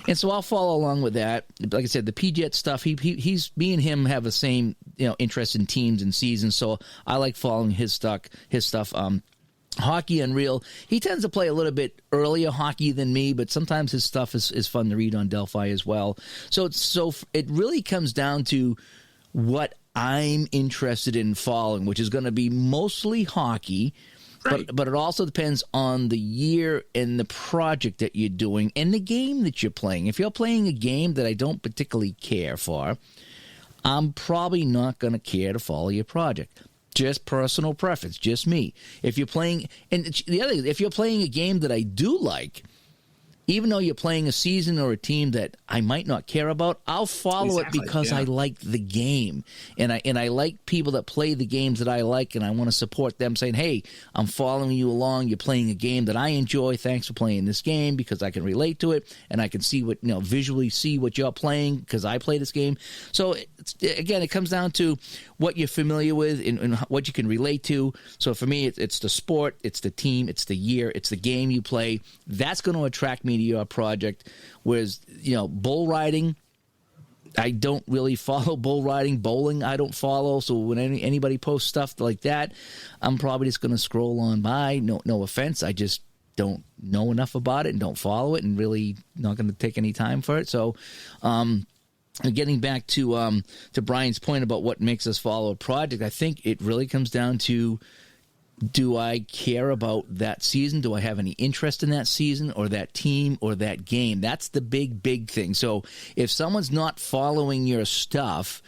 And so I'll follow along with that. Like I said, the PJet stuff, he's me and him have the same, interest in teams and seasons. So I like following his stuff. Hockey Unreal, he tends to play a little bit earlier hockey than me, but sometimes his stuff is fun to read on Delphi as well. So it really comes down to what I'm interested in following, which is going to be mostly hockey. Right. But it also depends on the year and the project that you're doing and the game that you're playing. If you're playing a game that I don't particularly care for, I'm probably not going to care to follow your project. Just personal preference, just me. If you're playing, and the other, if you're playing a game that I do like, even though you're playing a season or a team that I might not care about, I'll follow it because I like the game. And I like people that play the games that I like, and I want to support them saying, hey, I'm following you along. You're playing a game that I enjoy. Thanks for playing this game because I can relate to it, and I can see what, visually see what you're playing because I play this game. So, again, it comes down to what you're familiar with and what you can relate to. So for me, it's the sport, it's the team, it's the year, it's the game you play. That's going to attract me to your project. Whereas, bull riding, I don't really follow bull riding. Bowling, I don't follow. So when anybody posts stuff like that, I'm probably just going to scroll on by. No offense. I just don't know enough about it and don't follow it and really not going to take any time for it. So, getting back to Brian's point about what makes us follow a project, I think it really comes down to, do I care about that season? Do I have any interest in that season or that team or that game? That's the big thing. So if someone's not following your stuff,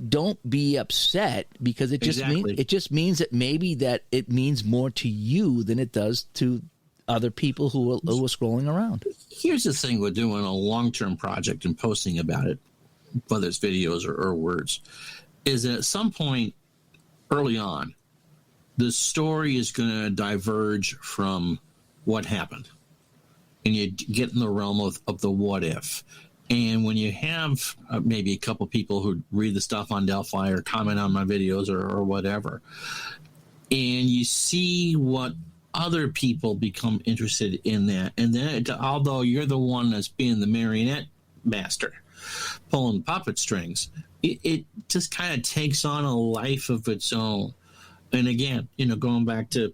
don't be upset because it just means that maybe that it means more to you than it does to other people who are scrolling around. Here's the thing with doing a long-term project and posting about it, whether it's videos or words, is that at some point early on, the story is going to diverge from what happened. And you get in the realm of the what if. And when you have maybe a couple people who read the stuff on Delphi or comment on my videos or whatever, and you see what other people become interested in that. And then, although you're the one that's being the marionette master, pulling puppet strings, it just kind of takes on a life of its own. And again, going back to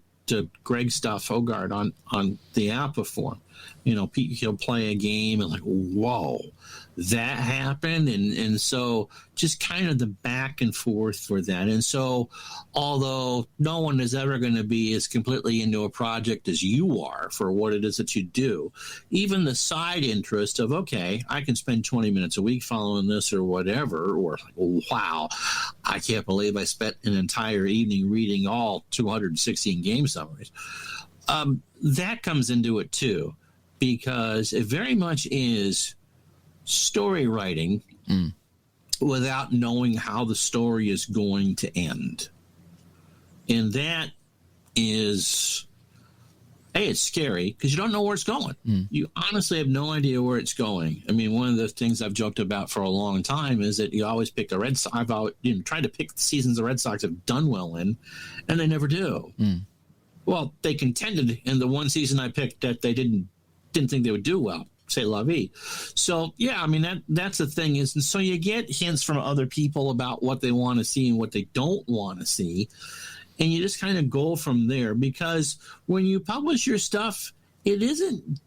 Greg Hogarth on the Apiform, he'll play a game and like, whoa, that happened. And so just kind of the back and forth for that. And so although no one is ever going to be as completely into a project as you are for what it is that you do, even the side interest of, okay, I can spend 20 minutes a week following this or whatever, or like, wow, I can't believe I spent an entire evening reading all 216 game summaries. That comes into it too, because it very much is story writing without knowing how the story is going to end. And that is, it's scary because you don't know where it's going. You honestly have no idea where it's going. I mean, one of the things I've joked about for a long time is that you always pick the Red Sox. I've always, tried to pick the seasons the Red Sox have done well in, and they never do. Well, they contended in the one season I picked that they didn't think they would do well. Say la vie. So yeah, I mean that's the thing is, and so you get hints from other people about what they want to see and what they don't want to see, and you just kind of go from there. Because when you publish your stuff, it isn't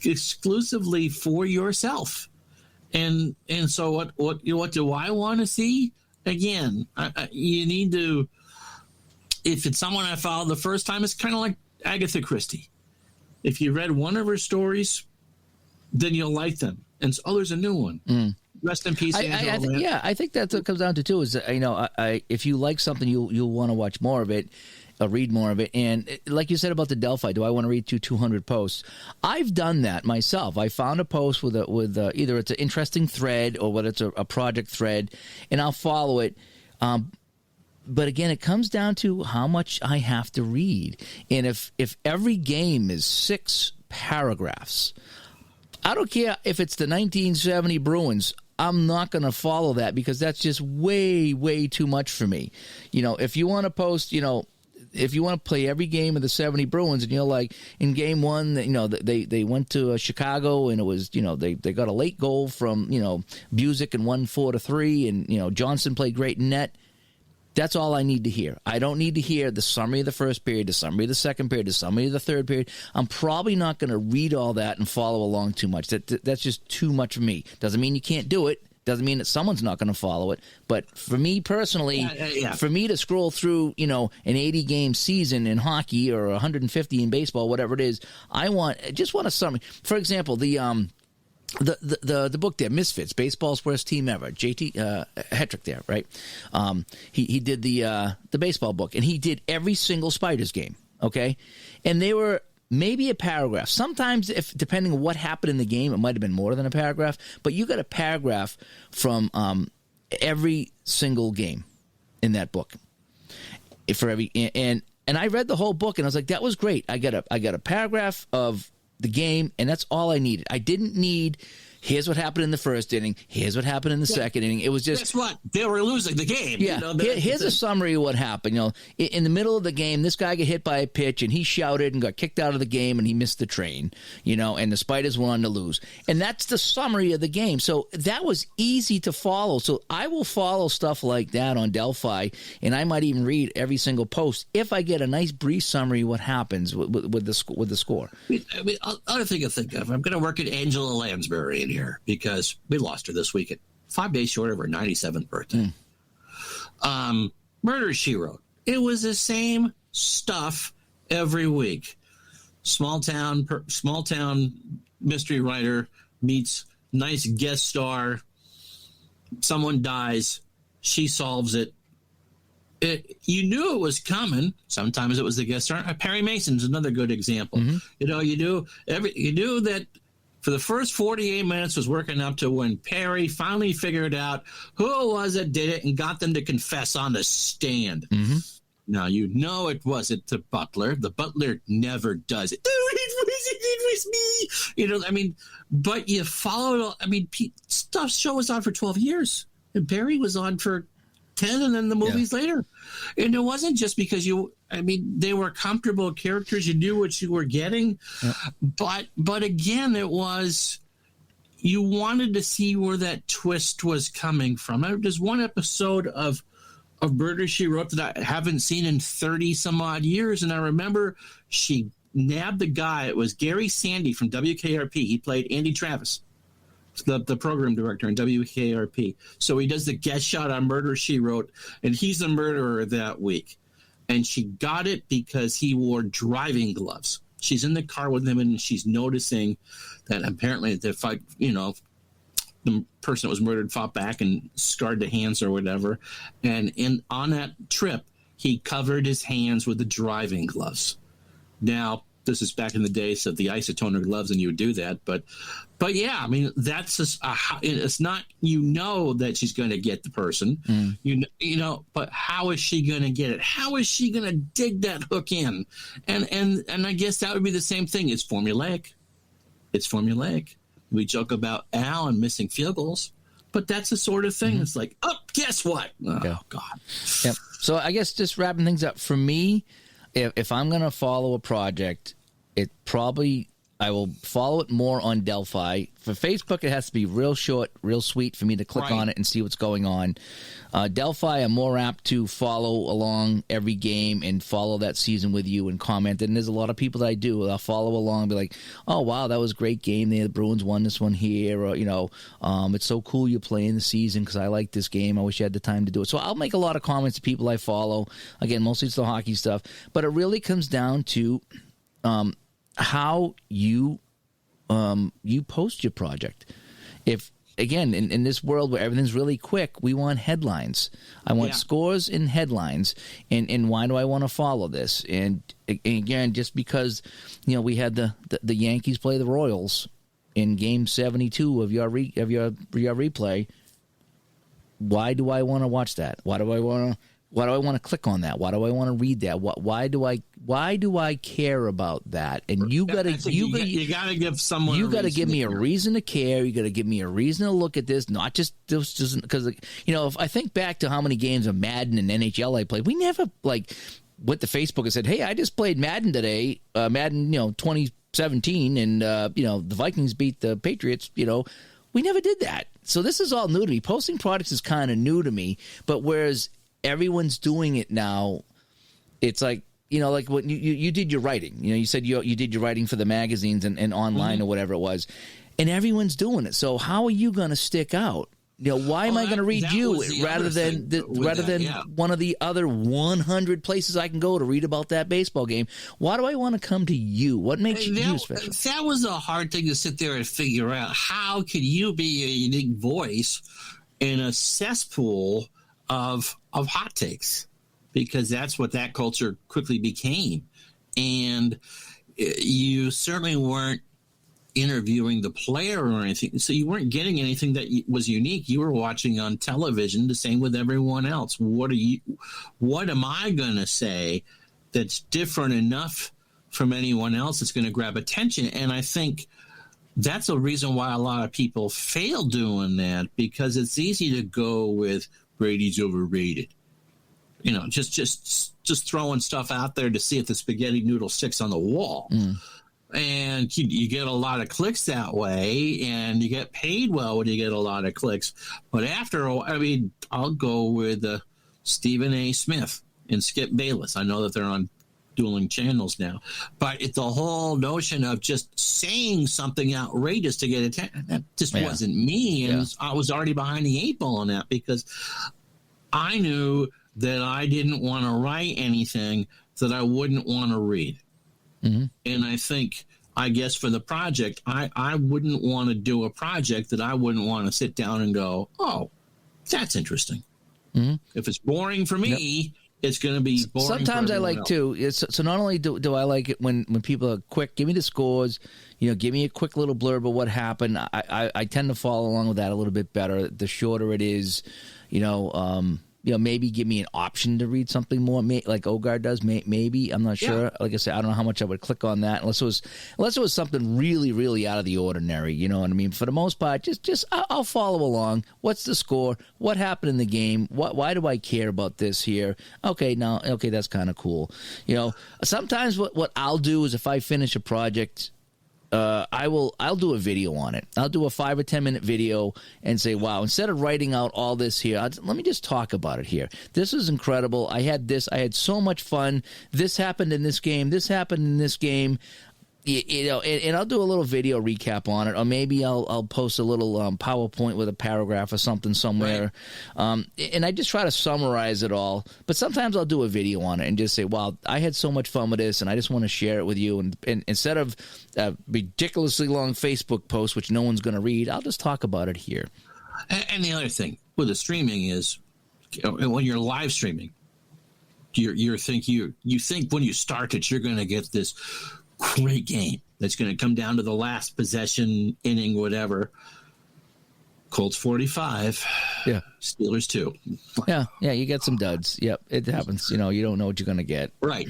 exclusively for yourself, and so what do I want to see? Again, you need to. If it's someone I followed the first time, it's kind of like Agatha Christie. If you read one of her stories, then you'll like them. And so, there's a new one. Rest in peace, Angela. I think that's what it comes down to too. Is if you like something, you'll want to watch more of it, read more of it. And like you said about the Delphi, do I want to read 200 posts? I've done that myself. I found a post with either it's an interesting thread or whether it's a project thread, and I'll follow it. But again, it comes down to how much I have to read. And if every game is 6 paragraphs, I don't care if it's the 1970 Bruins. I'm not going to follow that because that's just way, way too much for me. If you want to post, if you want to play every game of the 70 Bruins and like in game 1, they went to Chicago and it was, they got a late goal from, Busick and won 4-3 and, Johnson played great in net. That's all I need to hear. I don't need to hear the summary of the first period, the summary of the second period, the summary of the third period. I'm probably not going to read all that and follow along too much. That's just too much for me. Doesn't mean you can't do it. Doesn't mean that someone's not going to follow it. But for me personally, for me to scroll through, an 80-game season in hockey or 150 in baseball, whatever it is, I just want a summary. For example, the book there, Misfits, Baseball's Worst Team Ever, J.T. Hetrick there, right? He did the baseball book, and he did every single Spiders game, okay? And they were maybe a paragraph. Sometimes, depending on what happened in the game, it might have been more than a paragraph, but you got a paragraph from every single game in that book. And I read the whole book, and I was like, that was great. I got a paragraph of the game, and that's all I needed. I didn't need, here's what happened in the first inning, here's what happened in the second inning. It was just... Guess what? They were losing the game. Yeah, here's a summary of what happened. In the middle of the game, this guy got hit by a pitch, and he shouted and got kicked out of the game, and he missed the train, and the Spiders went on to lose. And that's the summary of the game. So that was easy to follow. So I will follow stuff like that on Delphi, and I might even read every single post if I get a nice brief summary of what happens with the score. I mean, other thing to think of, I'm going to work at Angela Lansbury in here because we lost her this weekend, 5 days short of her 97th birthday. Murder, She Wrote. It was the same stuff every week. Small town mystery writer meets nice guest star. Someone dies. She solves it. You knew it was coming. Sometimes it was the guest star. Perry Mason's another good example. You knew that for the first 48 minutes was working up to when Perry finally figured out who it was that did it and got them to confess on the stand. Now, it wasn't the butler. The butler never does it. It was me. But you followed. Stuff's show was on for 12 years. And Perry was on for 10 and then the movies later. And it wasn't just because they were comfortable characters. You knew what you were getting. But again, it was, you wanted to see where that twist was coming from. There's one episode of Murder, She Wrote that I haven't seen in 30 some odd years. And I remember she nabbed the guy. It was Gary Sandy from WKRP. He played Andy Travis, the program director in WKRP. So he does the guest shot on Murder, She Wrote, and he's the murderer that week. And she got it because he wore driving gloves. She's in the car with him, and she's noticing that apparently the person that was murdered fought back and scarred the hands or whatever. And on that trip, he covered his hands with the driving gloves. Now, this is back in the days of the isotoner gloves, and you would do that. But yeah, I mean, that's just it's not, that she's going to get the person, but how is she going to get it? How is she going to dig that hook in? And I guess that would be the same thing. It's formulaic. We joke about Allen missing field goals, but that's the sort of thing. It's like, guess what? Oh, God. Yep. So I guess just wrapping things up for me, if I'm going to follow a project, I will follow it more on Delphi. For Facebook, it has to be real short, real sweet for me to click on it and see what's going on. Delphi, I'm more apt to follow along every game and follow that season with you and comment. And there's a lot of people that I do. I'll follow along and be like, oh, wow, that was a great game. The Bruins won this one here. Or, it's so cool you're playing the season because I like this game. I wish I had the time to do it. So I'll make a lot of comments to people I follow. Again, mostly it's the hockey stuff. But it really comes down to how you post your project. If again in this world where everything's really quick, we want headlines. I want scores and headlines. And why do I want to follow this? And again, just because we had the Yankees play the Royals in Game 72 of your replay. Why do I want to watch that? Why do I want to click on that? Why do I want to read that? Why do I care about that? And you got to give someone. You got to give me a reason to care. You got to give me a reason to look at this, not just because if I think back to how many games of Madden and NHL I played, we never went to Facebook and said, "Hey, I just played Madden today, Madden 2017, and the Vikings beat the Patriots." We never did that. So this is all new to me. Posting products is kind of new to me, but whereas everyone's doing it now, it's like like when you did your writing. You said you did your writing for the magazines and online or whatever it was, and everyone's doing it. So how are you going to stick out? Why am I going to read you rather than one of the other 100 places I can go to read about that baseball game? Why do I want to come to you? What makes you special? That was a hard thing to sit there and figure out. How could you be a unique voice in a cesspool of hot takes? Because that's what that culture quickly became. And you certainly weren't interviewing the player or anything. So you weren't getting anything that was unique. You were watching on television, the same with everyone else. What am I going to say that's different enough from anyone else that's going to grab attention? And I think that's a reason why a lot of people fail doing that, because it's easy to go with Brady's overrated. Just throwing stuff out there to see if the spaghetti noodle sticks on the wall. And you get a lot of clicks that way, and you get paid well when you get a lot of clicks. But I'll go with Stephen A. Smith and Skip Bayless. I know that they're on dueling channels now, but it's the whole notion of just saying something outrageous to get attention. That just wasn't me, and I was already behind the eight ball on that, because I knew that I didn't want to write anything that I wouldn't want to read. And I guess for the project, I wouldn't want to do a project that I wouldn't want to sit down and go, oh, that's interesting. If it's boring for me, it's going to be boring. Sometimes I like too. So not only do I like it when people are quick, give me the scores, give me a quick little blurb of what happened. I tend to follow along with that a little bit better. The shorter it is, maybe give me an option to read something more, like Ogard does. Maybe, I'm not sure. Yeah. Like I said, I don't know how much I would click on that unless it was something really, really out of the ordinary. You know what I mean? For the most part, just I'll follow along. What's the score? What happened in the game? Why do I care about this here? Okay, that's kind of cool. Sometimes what I'll do is if I finish a project, I'll do a video on it. I'll do a 5 or 10 minute video and say, wow, instead of writing out all this here, let me just talk about it here. This is incredible. I had so much fun. This happened in this game. This happened in this game. And I'll do a little video recap on it, or maybe I'll post a little PowerPoint with a paragraph or something somewhere. Right. And I just try to summarize it all. But sometimes I'll do a video on it and just say, wow, I had so much fun with this, and I just want to share it with you. And instead of a ridiculously long Facebook post, which no one's going to read, I'll just talk about it here. And the other thing with the streaming is when you're live streaming, you think when you start it, you're going to get this great game that's going to come down to the last possession, inning, whatever. Colts 45. Yeah. Steelers 2. Yeah, you get some duds. Yep, it happens. You don't know what you're going to get. Right.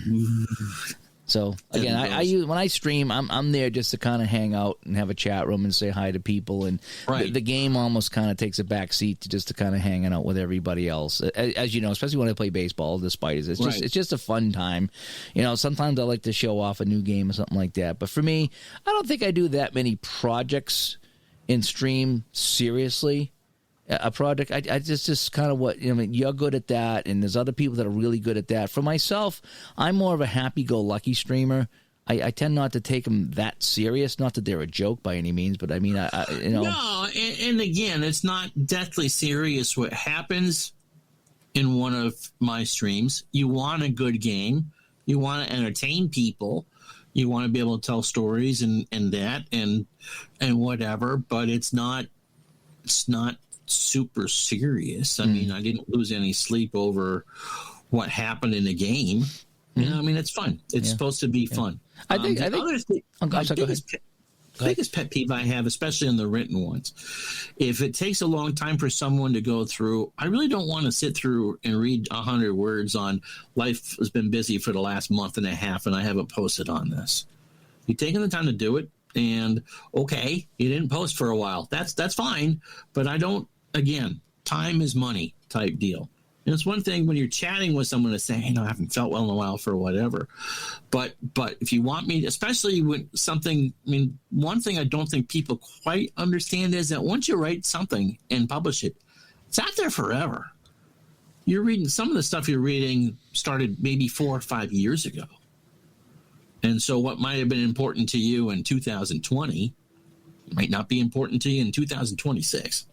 So again, I use when I stream, I'm there just to kind of hang out and have a chat room and say hi to people, and the game almost kind of takes a back seat to kind of hanging out with everybody else. As you know, especially when I play baseball, the Spiders, it's just a fun time. Sometimes I like to show off a new game or something like that. But for me, I don't think I do that many projects in stream seriously. A project, I just kind of what, you're good at that, and there's other people that are really good at that. For myself, I'm more of a happy-go-lucky streamer. I tend not to take them that serious. Not that they're a joke by any means, but I mean, No, and again, it's not deathly serious what happens in one of my streams. You want a good game. You want to entertain people. You want to be able to tell stories and whatever, but it's not super serious. I mean, I didn't lose any sleep over what happened in the game. I mean, it's fun. It's supposed to be fun. I think biggest pet peeve I have, especially in the written ones, if it takes a long time for someone to go through, I really don't want to sit through and read 100 words on life has been busy for the last month and a half and I haven't posted on this. You've taken the time to do it, and okay, you didn't post for a while. That's fine, but I don't. Again, time is money type deal. And it's one thing when you're chatting with someone to say, hey, I haven't felt well in a while for whatever. But if you want me, especially when something, one thing I don't think people quite understand is that once you write something and publish it, it's out there forever. You're reading, some of the stuff you're reading started maybe 4 or 5 years ago. And so what might have been important to you in 2020 might not be important to you in 2026.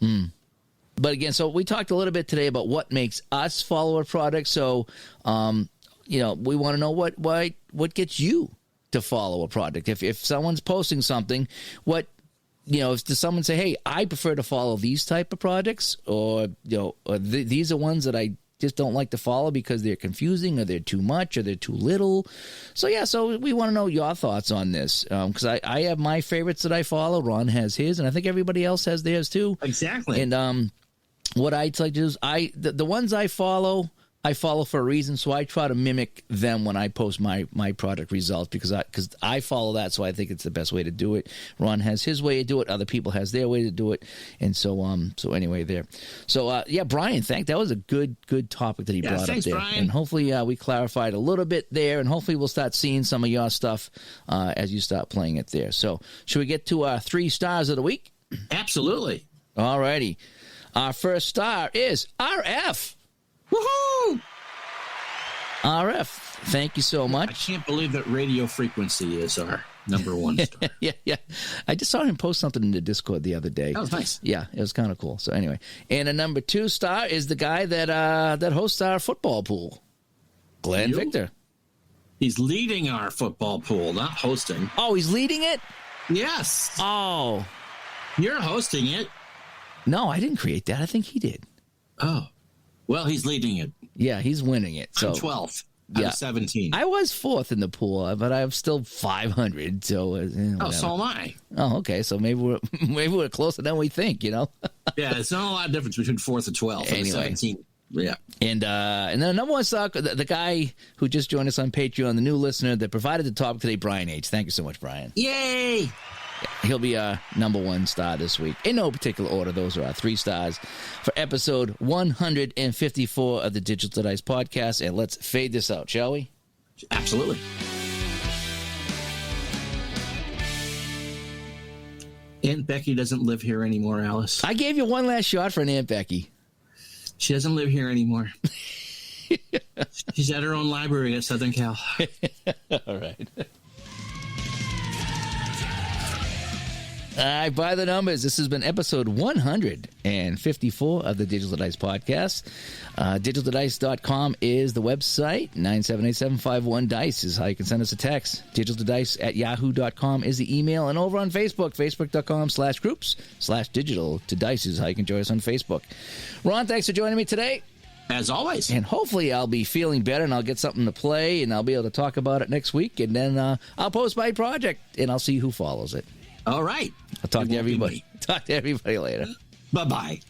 But again, so we talked a little bit today about what makes us follow a product. So, we want to know what gets you to follow a product. If someone's posting something, does someone say, hey, I prefer to follow these type of products, or these are ones that I just don't like to follow because they're confusing, or they're too much, or they're too little. So we want to know your thoughts on this, because I have my favorites that I follow. Ron has his, and I think everybody else has theirs too. Exactly. And what I'd like to do is the ones I follow for a reason, so I try to mimic them when I post my product results, because I follow that, so I think it's the best way to do it. Ron has his way to do it, other people has their way to do it, and so anyway there. So Brian, that was a good topic that he brought up there. Brian. And hopefully we clarified a little bit there, and hopefully we'll start seeing some of your stuff as you start playing it there. So should we get to our 3 stars of the week? Absolutely. All righty. Our first star is RF. Woohoo! RF, thank you so much. I can't believe that Radio Frequency is our number 1 star. Yeah. I just saw him post something in the Discord the other day. That was nice. Yeah, it was kind of cool. So anyway, and a number 2 star is the guy that hosts our football pool, Glenn Victor. He's leading our football pool, not hosting. Oh, he's leading it? Yes. Oh. You're hosting it. No, I didn't create that. I think he did. Oh. Well, he's leading it. Yeah, he's winning it. So I'm 12th out of 17. I was 4th in the pool, but I'm still 500. So so am I. Oh, okay. So maybe we're closer than we think. Yeah, it's not a lot of difference between 4th and 12th. Anyway, 17. Yeah. And then another one, the guy who just joined us on Patreon, the new listener that provided the topic today, Brian H. Thank you so much, Brian. Yay! He'll be our number 1 star this week. In no particular order, those are our 3 stars for episode 154 of the Digital Dice podcast. And let's fade this out, shall we? Absolutely. Aunt Becky doesn't live here anymore, Alice. I gave you one last shot for an Aunt Becky. She doesn't live here anymore. She's at her own library at Southern Cal. All right. All right, by the numbers, this has been episode 154 of the Digital Dice podcast. DigitalDice.com is the website. 978-751-DICE is how you can send us a text. DigitalDice@yahoo.com is the email. And over on Facebook, Facebook.com/groups/digital-to-dice is how you can join us on Facebook. Ron, thanks for joining me today. As always. And hopefully I'll be feeling better and I'll get something to play and I'll be able to talk about it next week. And then I'll post my project and I'll see who follows it. All right. I'll talk to everybody. Talk to everybody later. Bye-bye.